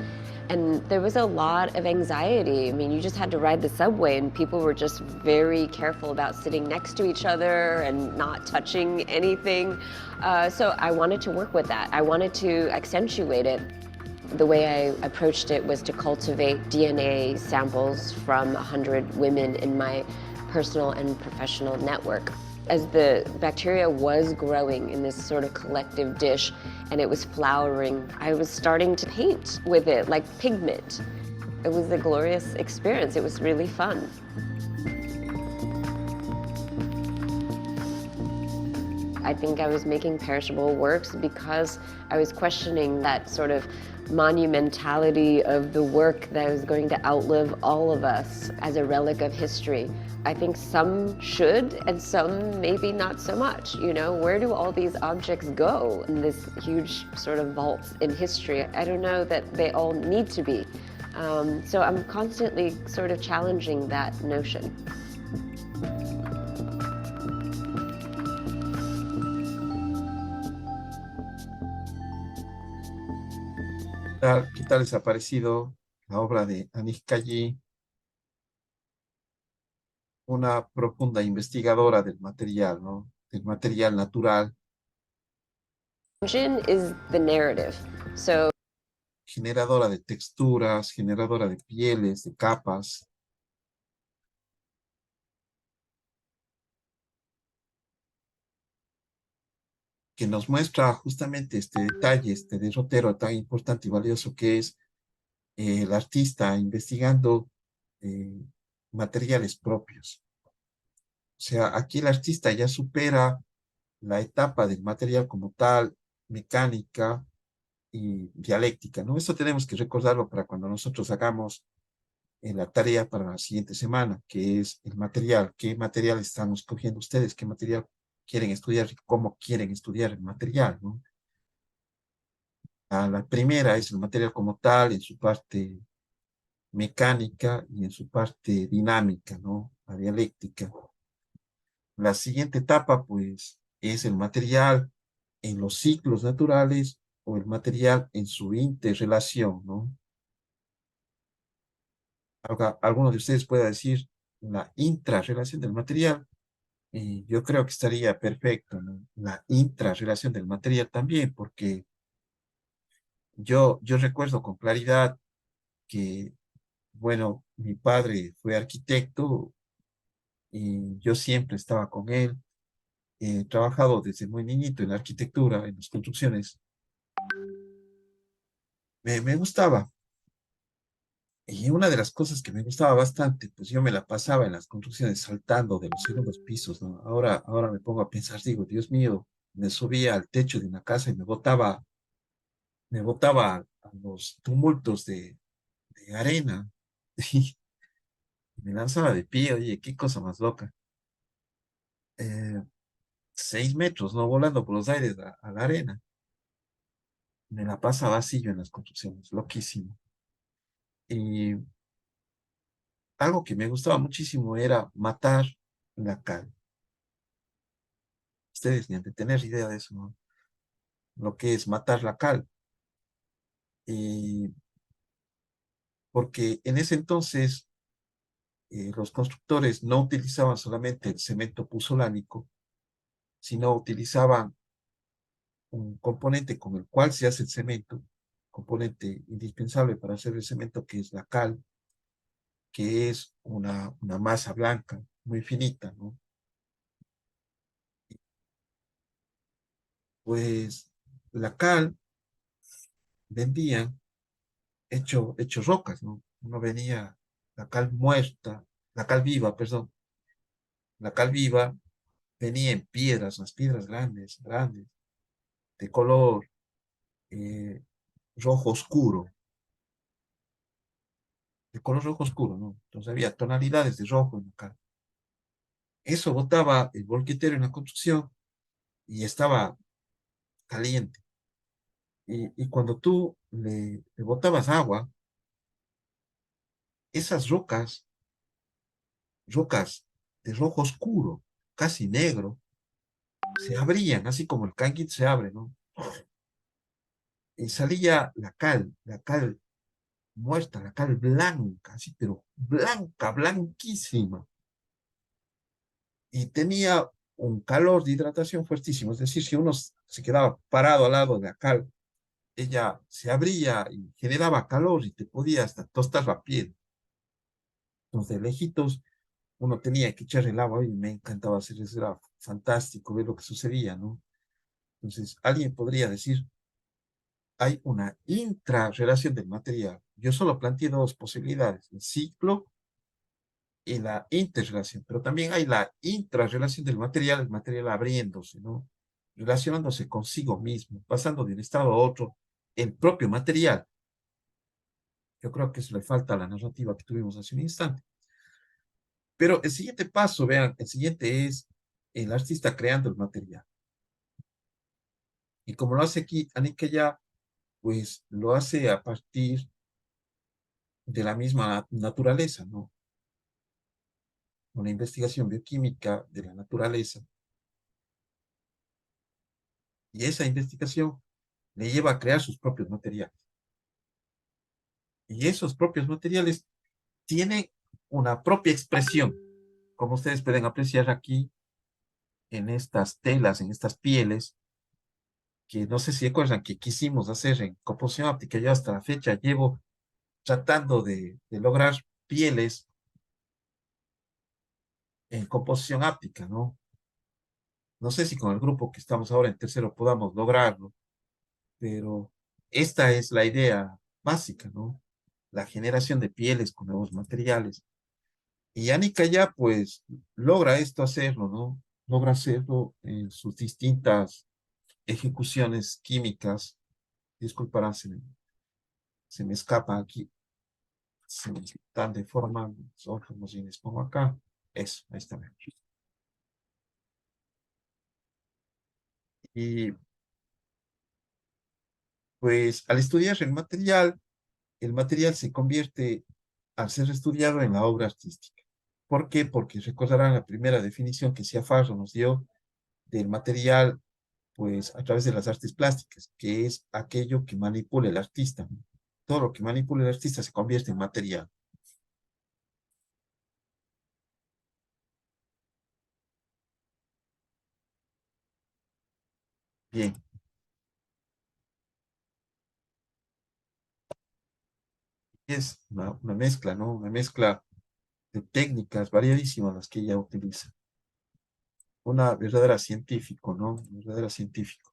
and there was a lot of anxiety. I mean, you just had to ride the subway and people were just very careful about sitting next to each other and not touching anything. So I wanted to work with that. I wanted to accentuate it. The way I approached it was to cultivate DNA samples from 100 women in my personal and professional network. As the bacteria was growing in this sort of collective dish and it was flowering, I was starting to paint with it like pigment. It was a glorious experience. It was really fun. I think I was making perishable works because I was questioning that sort of monumentality of the work that was going to outlive all of us as a relic of history. I think some should and some maybe not so much. You know, where do all these objects go in this huge sort of vault in history? I don't know that they all need to be. So I'm constantly sort of challenging that notion. ¿Qué tal les ha parecido la obra de Annie Calle, una profunda investigadora del material, ¿no? Del material natural, Engine is the narrative. So generadora de texturas, generadora de pieles, de capas, que nos muestra justamente este detalle, este derrotero tan importante y valioso que es el artista investigando eh, materiales propios. O sea, aquí el artista ya supera la etapa del material como tal, mecánica y dialéctica, ¿no? Esto tenemos que recordarlo para cuando nosotros hagamos la tarea para la siguiente semana, que es el material. ¿Qué material están escogiendo ustedes? ¿Qué material quieren estudiar y cómo quieren estudiar el material, ¿no? La primera es el material como tal, en su parte mecánica y en su parte dinámica, ¿no? La dialéctica. La siguiente etapa, pues, es el material en los ciclos naturales o el material en su interrelación, ¿no? Alguno de ustedes pueda decir la intrarrelación del material, y yo creo que estaría perfecto, ¿no? La intrarrelación del material también, porque yo recuerdo con claridad que, bueno, mi padre fue arquitecto y yo siempre estaba con él. He trabajado desde muy niñito en la arquitectura, en las construcciones. Me gustaba. Y una de las cosas que me gustaba bastante, pues yo me la pasaba en las construcciones saltando de los segundos pisos, ¿no? Ahora me pongo a pensar, digo, Dios mío, me subía al techo de una casa y me botaba a los tumultos de arena y me lanzaba de pie, oye, qué cosa más loca. Eh, 6 metros, ¿no? Volando por los aires a la arena. Me la pasaba así yo en las construcciones, loquísimo. Y algo que me gustaba muchísimo era matar la cal. Ustedes ni han de tener idea de eso, ¿no? Lo que es matar la cal. Y porque en ese entonces los constructores no utilizaban solamente el cemento puzolánico, sino utilizaban un componente con el cual se hace el cemento, componente indispensable para hacer el cemento, que es la cal, que es una masa blanca muy finita, ¿no? Pues la cal vendían hecho rocas, ¿no? Uno venía la cal muerta, la cal viva, perdón, la cal viva venía en piedras, unas piedras grandes, grandes, de color eh, rojo oscuro, de color rojo oscuro, ¿no? Entonces había tonalidades de rojo en la cal. Eso botaba el volquetero en la construcción y estaba caliente. Y cuando tú le botabas agua, esas rocas de rojo oscuro, casi negro, se abrían, así como el canguil se abre, ¿no? Y salía la cal muerta, la cal blanca, así, pero blanca, blanquísima. Y tenía un calor de hidratación fuertísimo, es decir, si uno se quedaba parado al lado de la cal, ella se abría y generaba calor y te podía hasta tostar la piel. Entonces, de lejitos, uno tenía que echar el agua y me encantaba hacer eso, era fantástico ver lo que sucedía, ¿no? Entonces, alguien podría decir, hay una intrarrelación del material. Yo solo planteé dos posibilidades, el ciclo y la interrelación, pero también hay la intrarrelación del material, el material abriéndose, ¿no? Relacionándose consigo mismo, pasando de un estado a otro, el propio material. Yo creo que eso le falta a la narrativa que tuvimos hace un instante. Pero el siguiente paso, vean, el siguiente es el artista creando el material. Y como lo hace aquí Anika ya, pues lo hace a partir de la misma naturaleza, ¿no? Una investigación bioquímica de la naturaleza. Y esa investigación le lleva a crear sus propios materiales. Y esos propios materiales tienen una propia expresión, como ustedes pueden apreciar aquí en estas telas, en estas pieles, que no sé si recuerdan que quisimos hacer en composición óptica. Yo hasta la fecha llevo tratando de lograr pieles en composición áptica, ¿no? No sé si con el grupo que estamos ahora en tercero podamos lograrlo, pero esta es la idea básica, ¿no? La generación de pieles con nuevos materiales. Y Anika ya, pues, logra esto hacerlo, ¿no? Logra hacerlo en sus distintas ejecuciones químicas. Disculparán, se me escapa aquí, se me están deformando los órganos y les pongo acá. Eso, ahí está. Y pues al estudiar el material se convierte, al ser estudiado, en la obra artística. ¿Por qué? Porque recordarán la primera definición que Ciafarro nos dio del material, pues a través de las artes plásticas, que es aquello que manipula el artista, ¿no? Todo lo que manipula el artista se convierte en material. Bien, es una mezcla, ¿no? Una mezcla de técnicas variadísimas las que ella utiliza. Una verdadera científico, ¿no? Una verdadera científico.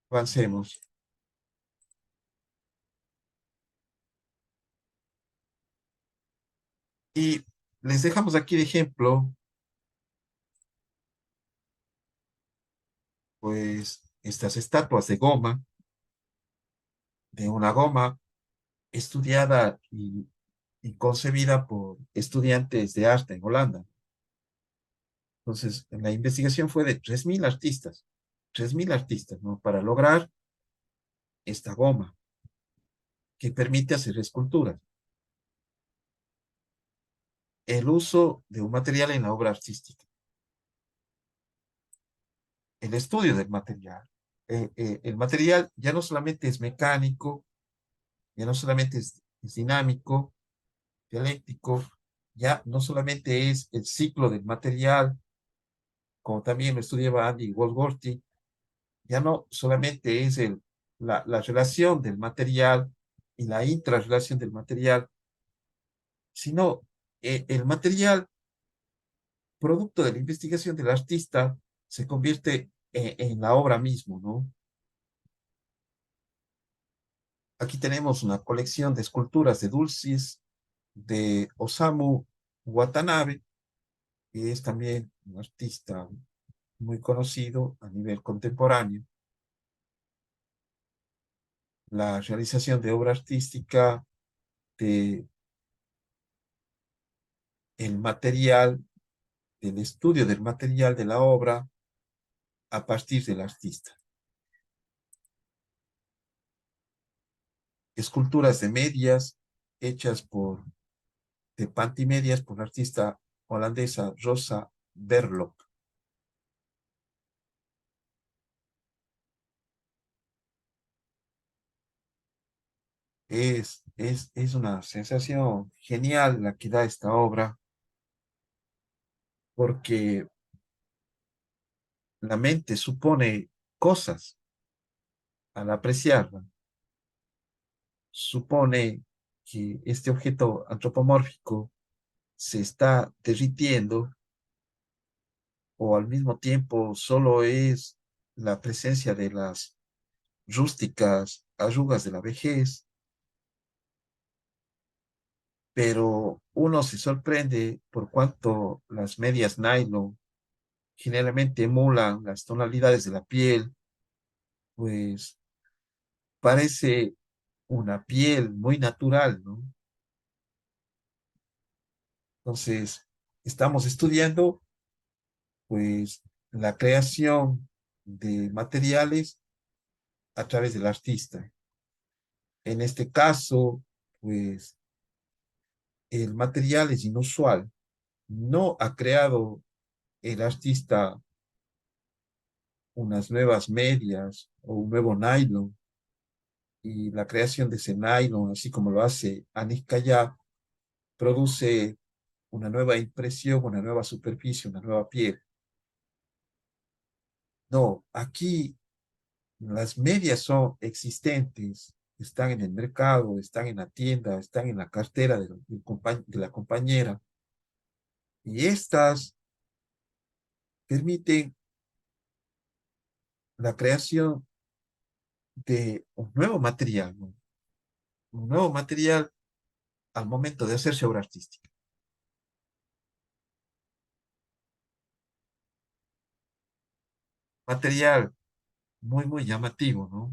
Avancemos. Y les dejamos aquí de ejemplo, pues, estas estatuas de una goma estudiada y concebida por estudiantes de arte en Holanda. Entonces, la investigación fue de 3.000 artistas, ¿no? Para lograr esta goma que permite hacer esculturas. El uso de un material en la obra artística. El estudio del material. El material ya no solamente es mecánico, ya no solamente es dinámico, dialéctico, ya no solamente es el ciclo del material, como también lo estudiaba Andy Goldsworthy, ya no solamente es la relación del material y la intrarrelación del material, sino el material, producto de la investigación del artista, se convierte en la obra mismo, ¿no? Aquí tenemos una colección de esculturas de Dulcis de Osamu Watanabe, que es también un artista muy conocido a nivel contemporáneo. La realización de obra artística, de el material, del estudio del material de la obra a partir del artista. Esculturas de medias hechas de pantimedias por la artista holandesa Rosa Verloc. Es una sensación genial la que da esta obra, porque la mente supone cosas al apreciarla. Supone que este objeto antropomórfico se está derritiendo o al mismo tiempo solo es la presencia de las rústicas arrugas de la vejez, pero uno se sorprende por cuanto las medias nylon generalmente emulan las tonalidades de la piel, pues parece una piel muy natural, ¿no? Entonces, estamos estudiando, pues, la creación de materiales a través del artista. En este caso, pues, el material es inusual. No ha creado el artista unas nuevas medias o un nuevo nylon, y la creación de ese nylon, así como lo hace Anis Kayab, produce una nueva impresión, una nueva superficie, una nueva piel. No, aquí las medias son existentes, están en el mercado, están en la tienda, están en la cartera de la compañera, y estas permiten la creación de un nuevo material, ¿no? Un nuevo material al momento de hacerse obra artística. Material muy, muy llamativo, ¿no?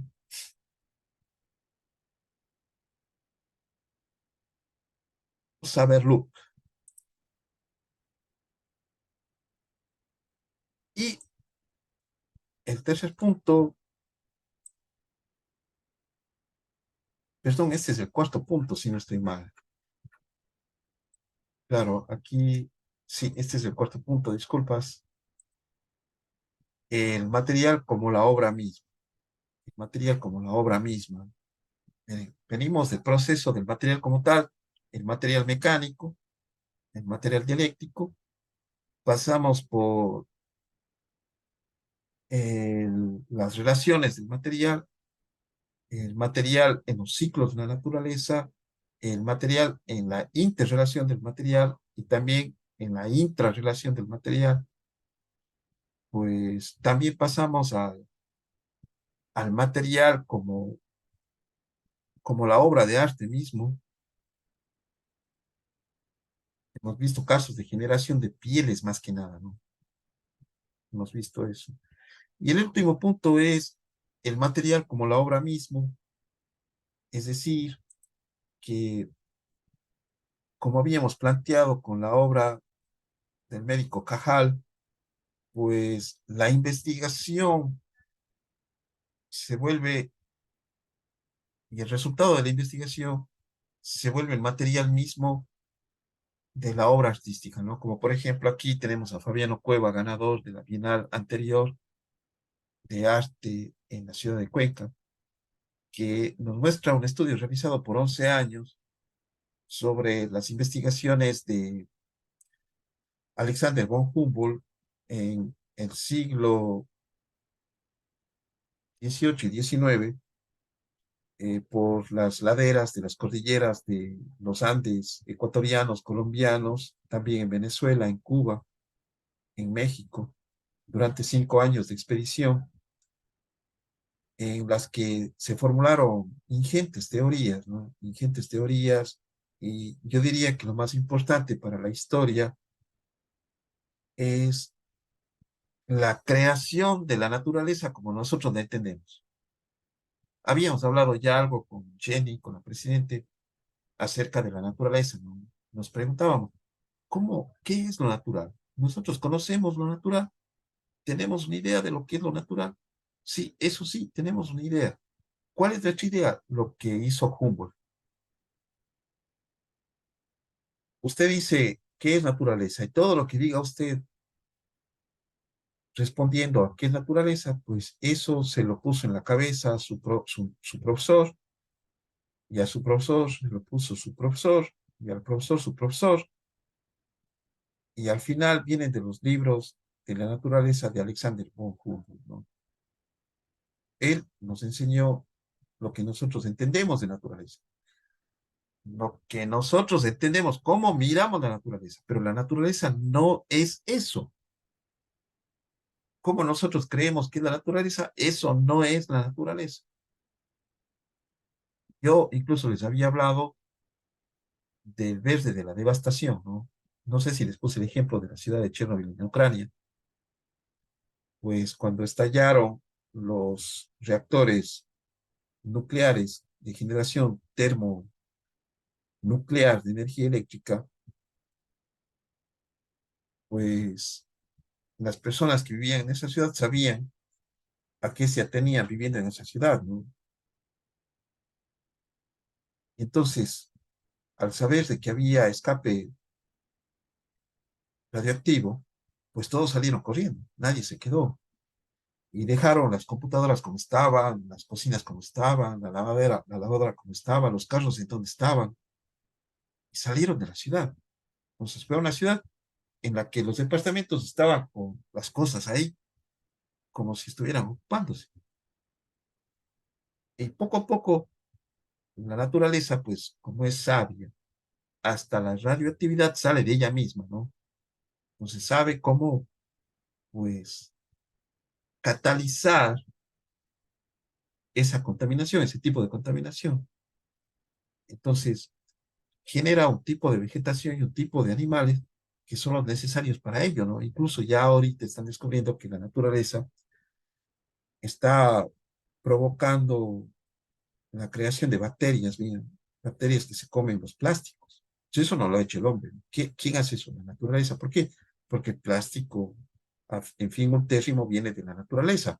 Saber look. Y el tercer punto, perdón, este es el cuarto punto, si no estoy mal. Claro, aquí, sí, este es el cuarto punto, disculpas. El material como la obra misma. El material como la obra misma. Venimos del proceso del material como tal, el material mecánico, el material dialéctico, pasamos por las relaciones del material, el material en los ciclos de la naturaleza, el material en la interrelación del material y también en la intrarrelación del material, pues también pasamos al material como la obra de arte mismo. Hemos visto casos de generación de pieles más que nada, ¿no? Hemos visto eso. Y el último punto es el material como la obra mismo, es decir, que como habíamos planteado con la obra del médico Cajal, pues la investigación se vuelve, y el resultado de la investigación se vuelve el material mismo de la obra artística, ¿no? Como por ejemplo aquí tenemos a Fabiano Cueva, ganador de la Bienal anterior de arte en la ciudad de Cuenca, que nos muestra un estudio realizado por 11 años sobre las investigaciones de Alexander von Humboldt en el siglo XVIII y XIX, por las laderas de las cordilleras de los Andes ecuatorianos, colombianos, también en Venezuela, en Cuba, en México, durante 5 años de expedición, en las que se formularon ingentes teorías, ¿no? Ingentes teorías, y yo diría que lo más importante para la historia es la creación de la naturaleza como nosotros la entendemos. Habíamos hablado ya algo con Jenny, con la presidente, acerca de la naturaleza, ¿no? Nos preguntábamos, ¿cómo, qué es lo natural? ¿Nosotros conocemos lo natural? ¿Tenemos una idea de lo que es lo natural? Sí, eso sí, tenemos una idea. ¿Cuál es nuestra idea? Lo que hizo Humboldt. Usted dice, ¿qué es naturaleza? Y todo lo que diga usted respondiendo a qué es naturaleza, pues eso se lo puso en la cabeza su profesor, y a su profesor se lo puso su profesor, y al profesor su profesor, y al final vienen de los libros de la naturaleza de Alexander von Humboldt, ¿no? Él nos enseñó lo que nosotros entendemos de naturaleza, lo que nosotros entendemos, cómo miramos la naturaleza, pero la naturaleza no es eso. Como nosotros creemos que es la naturaleza, eso no es la naturaleza. Yo incluso les había hablado del verde de la devastación, ¿no? No sé si les puse el ejemplo de la ciudad de Chernobyl en Ucrania, pues cuando estallaron los reactores nucleares de generación termonuclear de energía eléctrica, pues las personas que vivían en esa ciudad sabían a qué se atenían viviendo en esa ciudad, ¿no? Entonces, al saber de que había escape radioactivo, pues todos salieron corriendo, nadie se quedó. Y dejaron las computadoras como estaban, las cocinas como estaban, la lavadora como estaba, los carros en donde estaban, y salieron de la ciudad. Entonces fue una ciudad en la que los departamentos estaban con las cosas ahí, como si estuvieran ocupándose. Y poco a poco, la naturaleza, pues como es sabia, hasta la radioactividad sale de ella misma, ¿no? Entonces sabe cómo, pues, catalizar esa contaminación, ese tipo de contaminación. Entonces, genera un tipo de vegetación y un tipo de animales que son los necesarios para ello, ¿no? Incluso ya ahorita están descubriendo que la naturaleza está provocando la creación de bacterias, bien, bacterias que se comen los plásticos. Entonces, eso no lo ha hecho el hombre. ¿Quién hace eso? La naturaleza. ¿Por qué? Porque el plástico, en fin, un térrimo viene de la naturaleza.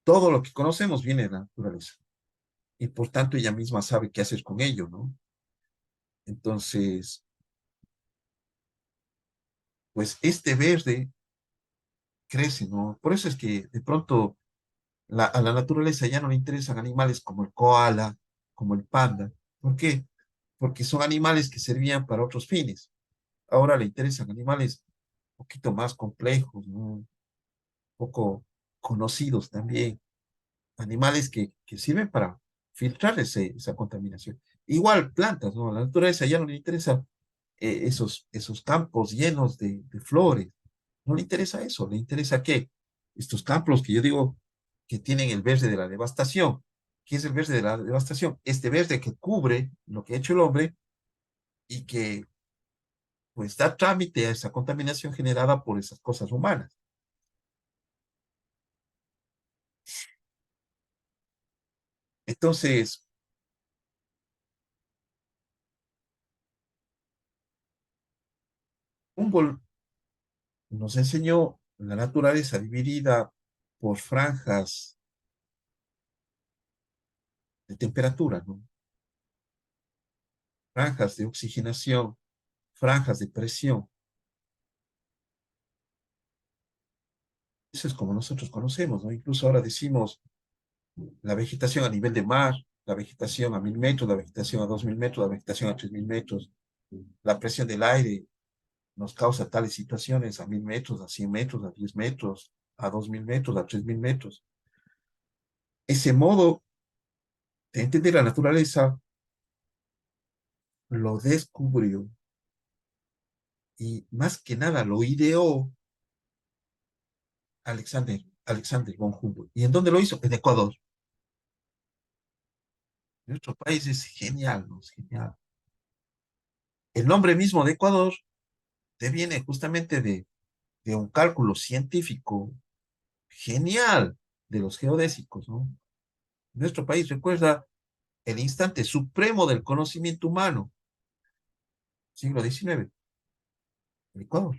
Todo lo que conocemos viene de la naturaleza. Y por tanto ella misma sabe qué hacer con ello, ¿no? Entonces, pues este verde crece, ¿no? Por eso es que de pronto a la naturaleza ya no le interesan animales como el koala, como el panda. ¿Por qué? Porque son animales que servían para otros fines. Ahora le interesan animales un poquito más complejos, ¿no? Un poco conocidos también. Animales que sirven para filtrar esa contaminación. Igual plantas, ¿no? A la naturaleza ya no le interesa esos campos llenos de flores. No le interesa eso, le interesa qué. Estos campos que yo digo que tienen el verde de la devastación. ¿Qué es el verde de la devastación? Este verde que cubre lo que ha hecho el hombre y que pues da trámite a esa contaminación generada por esas cosas humanas. Entonces, Humboldt nos enseñó la naturaleza dividida por franjas de temperatura, ¿no? Franjas de oxigenación, franjas de presión. Eso es como nosotros conocemos, ¿no? Incluso ahora decimos la vegetación a nivel de mar, la vegetación a 1000 metros, la vegetación a 2000 metros, la vegetación a 3000 metros. La presión del aire nos causa tales situaciones a 1000 metros, a 100 metros, a 10 metros, a 2000 metros, a 3000 metros. Ese modo de entender la naturaleza lo descubrió y más que nada lo ideó Alexander von Humboldt. ¿Y en dónde lo hizo? En Ecuador. Nuestro país es genial, ¿no? Es genial. El nombre mismo de Ecuador deviene justamente de un cálculo científico genial de los geodésicos, ¿no? Nuestro país recuerda el instante supremo del conocimiento humano, siglo XIX, el Ecuador.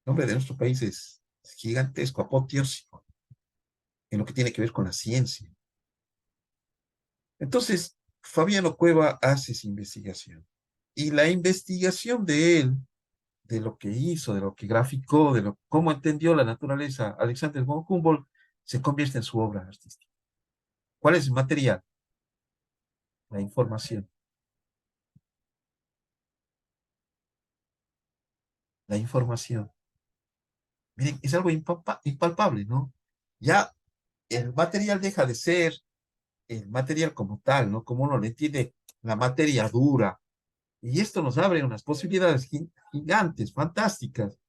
El nombre de nuestro país es gigantesco, apoteósico, en lo que tiene que ver con la ciencia. Entonces, Fabiano Cueva hace esa investigación. Y la investigación de él, de lo que hizo, de lo que graficó, cómo entendió la naturaleza Alexander von Humboldt, se convierte en su obra artística. ¿Cuál es el material? La información. La información. Miren, es algo impalpable, ¿no? Ya el material deja de ser el material como tal, ¿no? Como uno le entiende, la materia dura. Y esto nos abre unas posibilidades gigantes, fantásticas,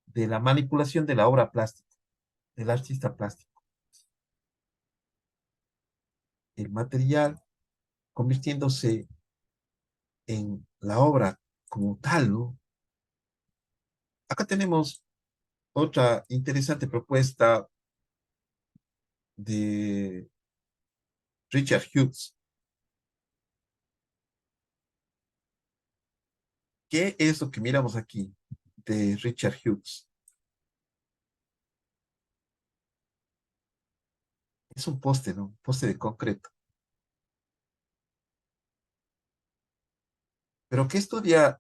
de la manipulación de la obra plástica, del artista plástico. El material convirtiéndose en la obra como tal, ¿no? Acá tenemos otra interesante propuesta de Richard Hughes. ¿Qué es lo que miramos aquí de Richard Hughes? Es un poste, ¿no? Un poste de concreto. Pero ¿qué estudia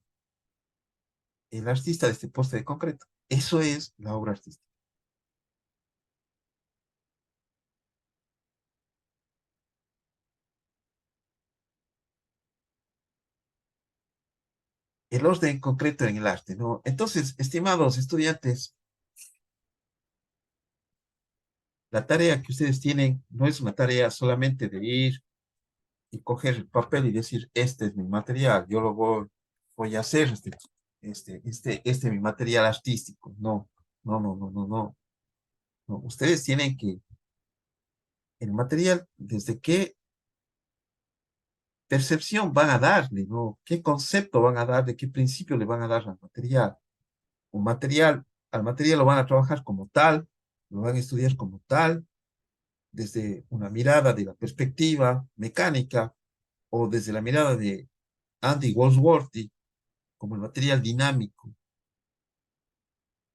el artista de este poste de concreto? Eso es la obra artística. El orden concreto en el arte, ¿no? Entonces, estimados estudiantes, la tarea que ustedes tienen no es una tarea solamente de ir y coger el papel y decir, este es mi material, yo lo voy a hacer, este es mi material artístico. No, no, no, no, no, no. No. Ustedes tienen que, el material, desde qué percepción van a darle, ¿no? ¿Qué concepto van a darle, qué principio le van a dar al material? Un material, al material lo van a trabajar como tal, lo van a estudiar como tal, desde una mirada de la perspectiva mecánica o desde la mirada de Andy Goldsworthy como el material dinámico,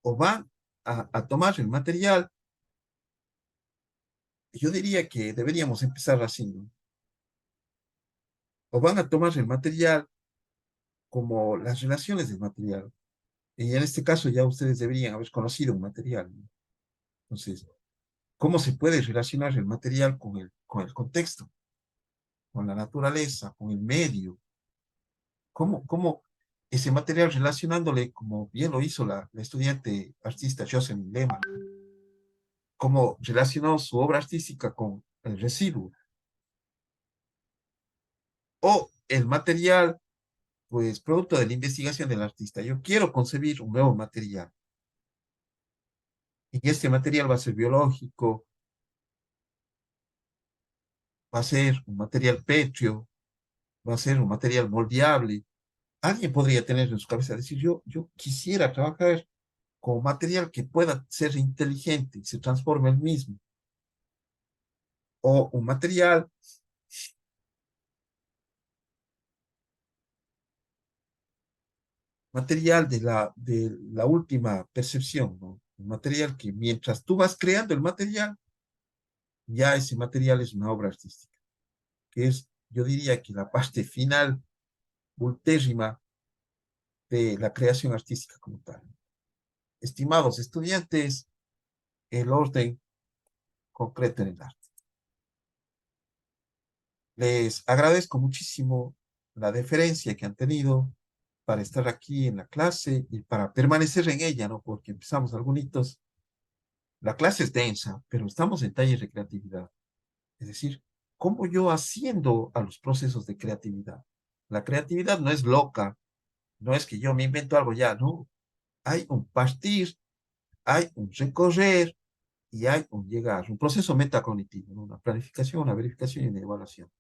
o van a tomar el material, yo diría que deberíamos empezar así, ¿no? O van a tomar el material como las relaciones del material. Y en este caso ya ustedes deberían haber conocido un material, ¿no? Entonces, ¿cómo se puede relacionar el material con el contexto, con la naturaleza, con el medio? ¿Cómo ese material relacionándole, como bien lo hizo la estudiante artista Jocelyn Lehmann, cómo relacionó su obra artística con el residuo. O el material, pues producto de la investigación del artista. Yo quiero concebir un nuevo material. Y este material va a ser biológico, va a ser un material pétreo, va a ser un material moldeable. Alguien podría tener en su cabeza decir, yo quisiera trabajar con material que pueda ser inteligente y se transforme el mismo. O un material de la última percepción, ¿no? Un material que mientras tú vas creando el material, ya ese material es una obra artística, que es, yo diría que la parte final, ultérrima de la creación artística como tal. Estimados estudiantes, el orden concreto en el arte. Les agradezco muchísimo la deferencia que han tenido para estar aquí en la clase y para permanecer en ella, ¿no? Porque empezamos algunos. La clase es densa, pero estamos en taller de creatividad. Es decir, ¿cómo yo haciendo a los procesos de creatividad? La creatividad no es loca, no es que yo me invento algo ya, no. Hay un partir, hay un recorrer y hay un llegar, un proceso metacognitivo, ¿no? Una planificación, una verificación y una evaluación.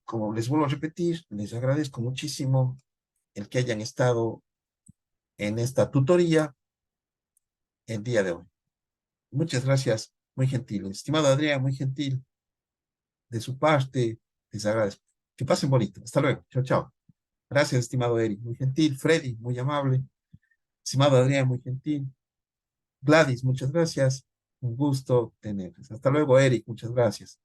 Como les vuelvo a repetir, les agradezco muchísimo el que hayan estado en esta tutoría el día de hoy. Muchas gracias, muy gentil. Estimado Adrián, muy gentil de su parte, les agradezco. Que pasen bonito. Hasta luego. Chao, chao. Gracias, estimado Eric, muy gentil. Freddy, muy amable. Estimado Adrián, muy gentil. Gladys, muchas gracias. Un gusto tenerles. Hasta luego, Eric, muchas gracias.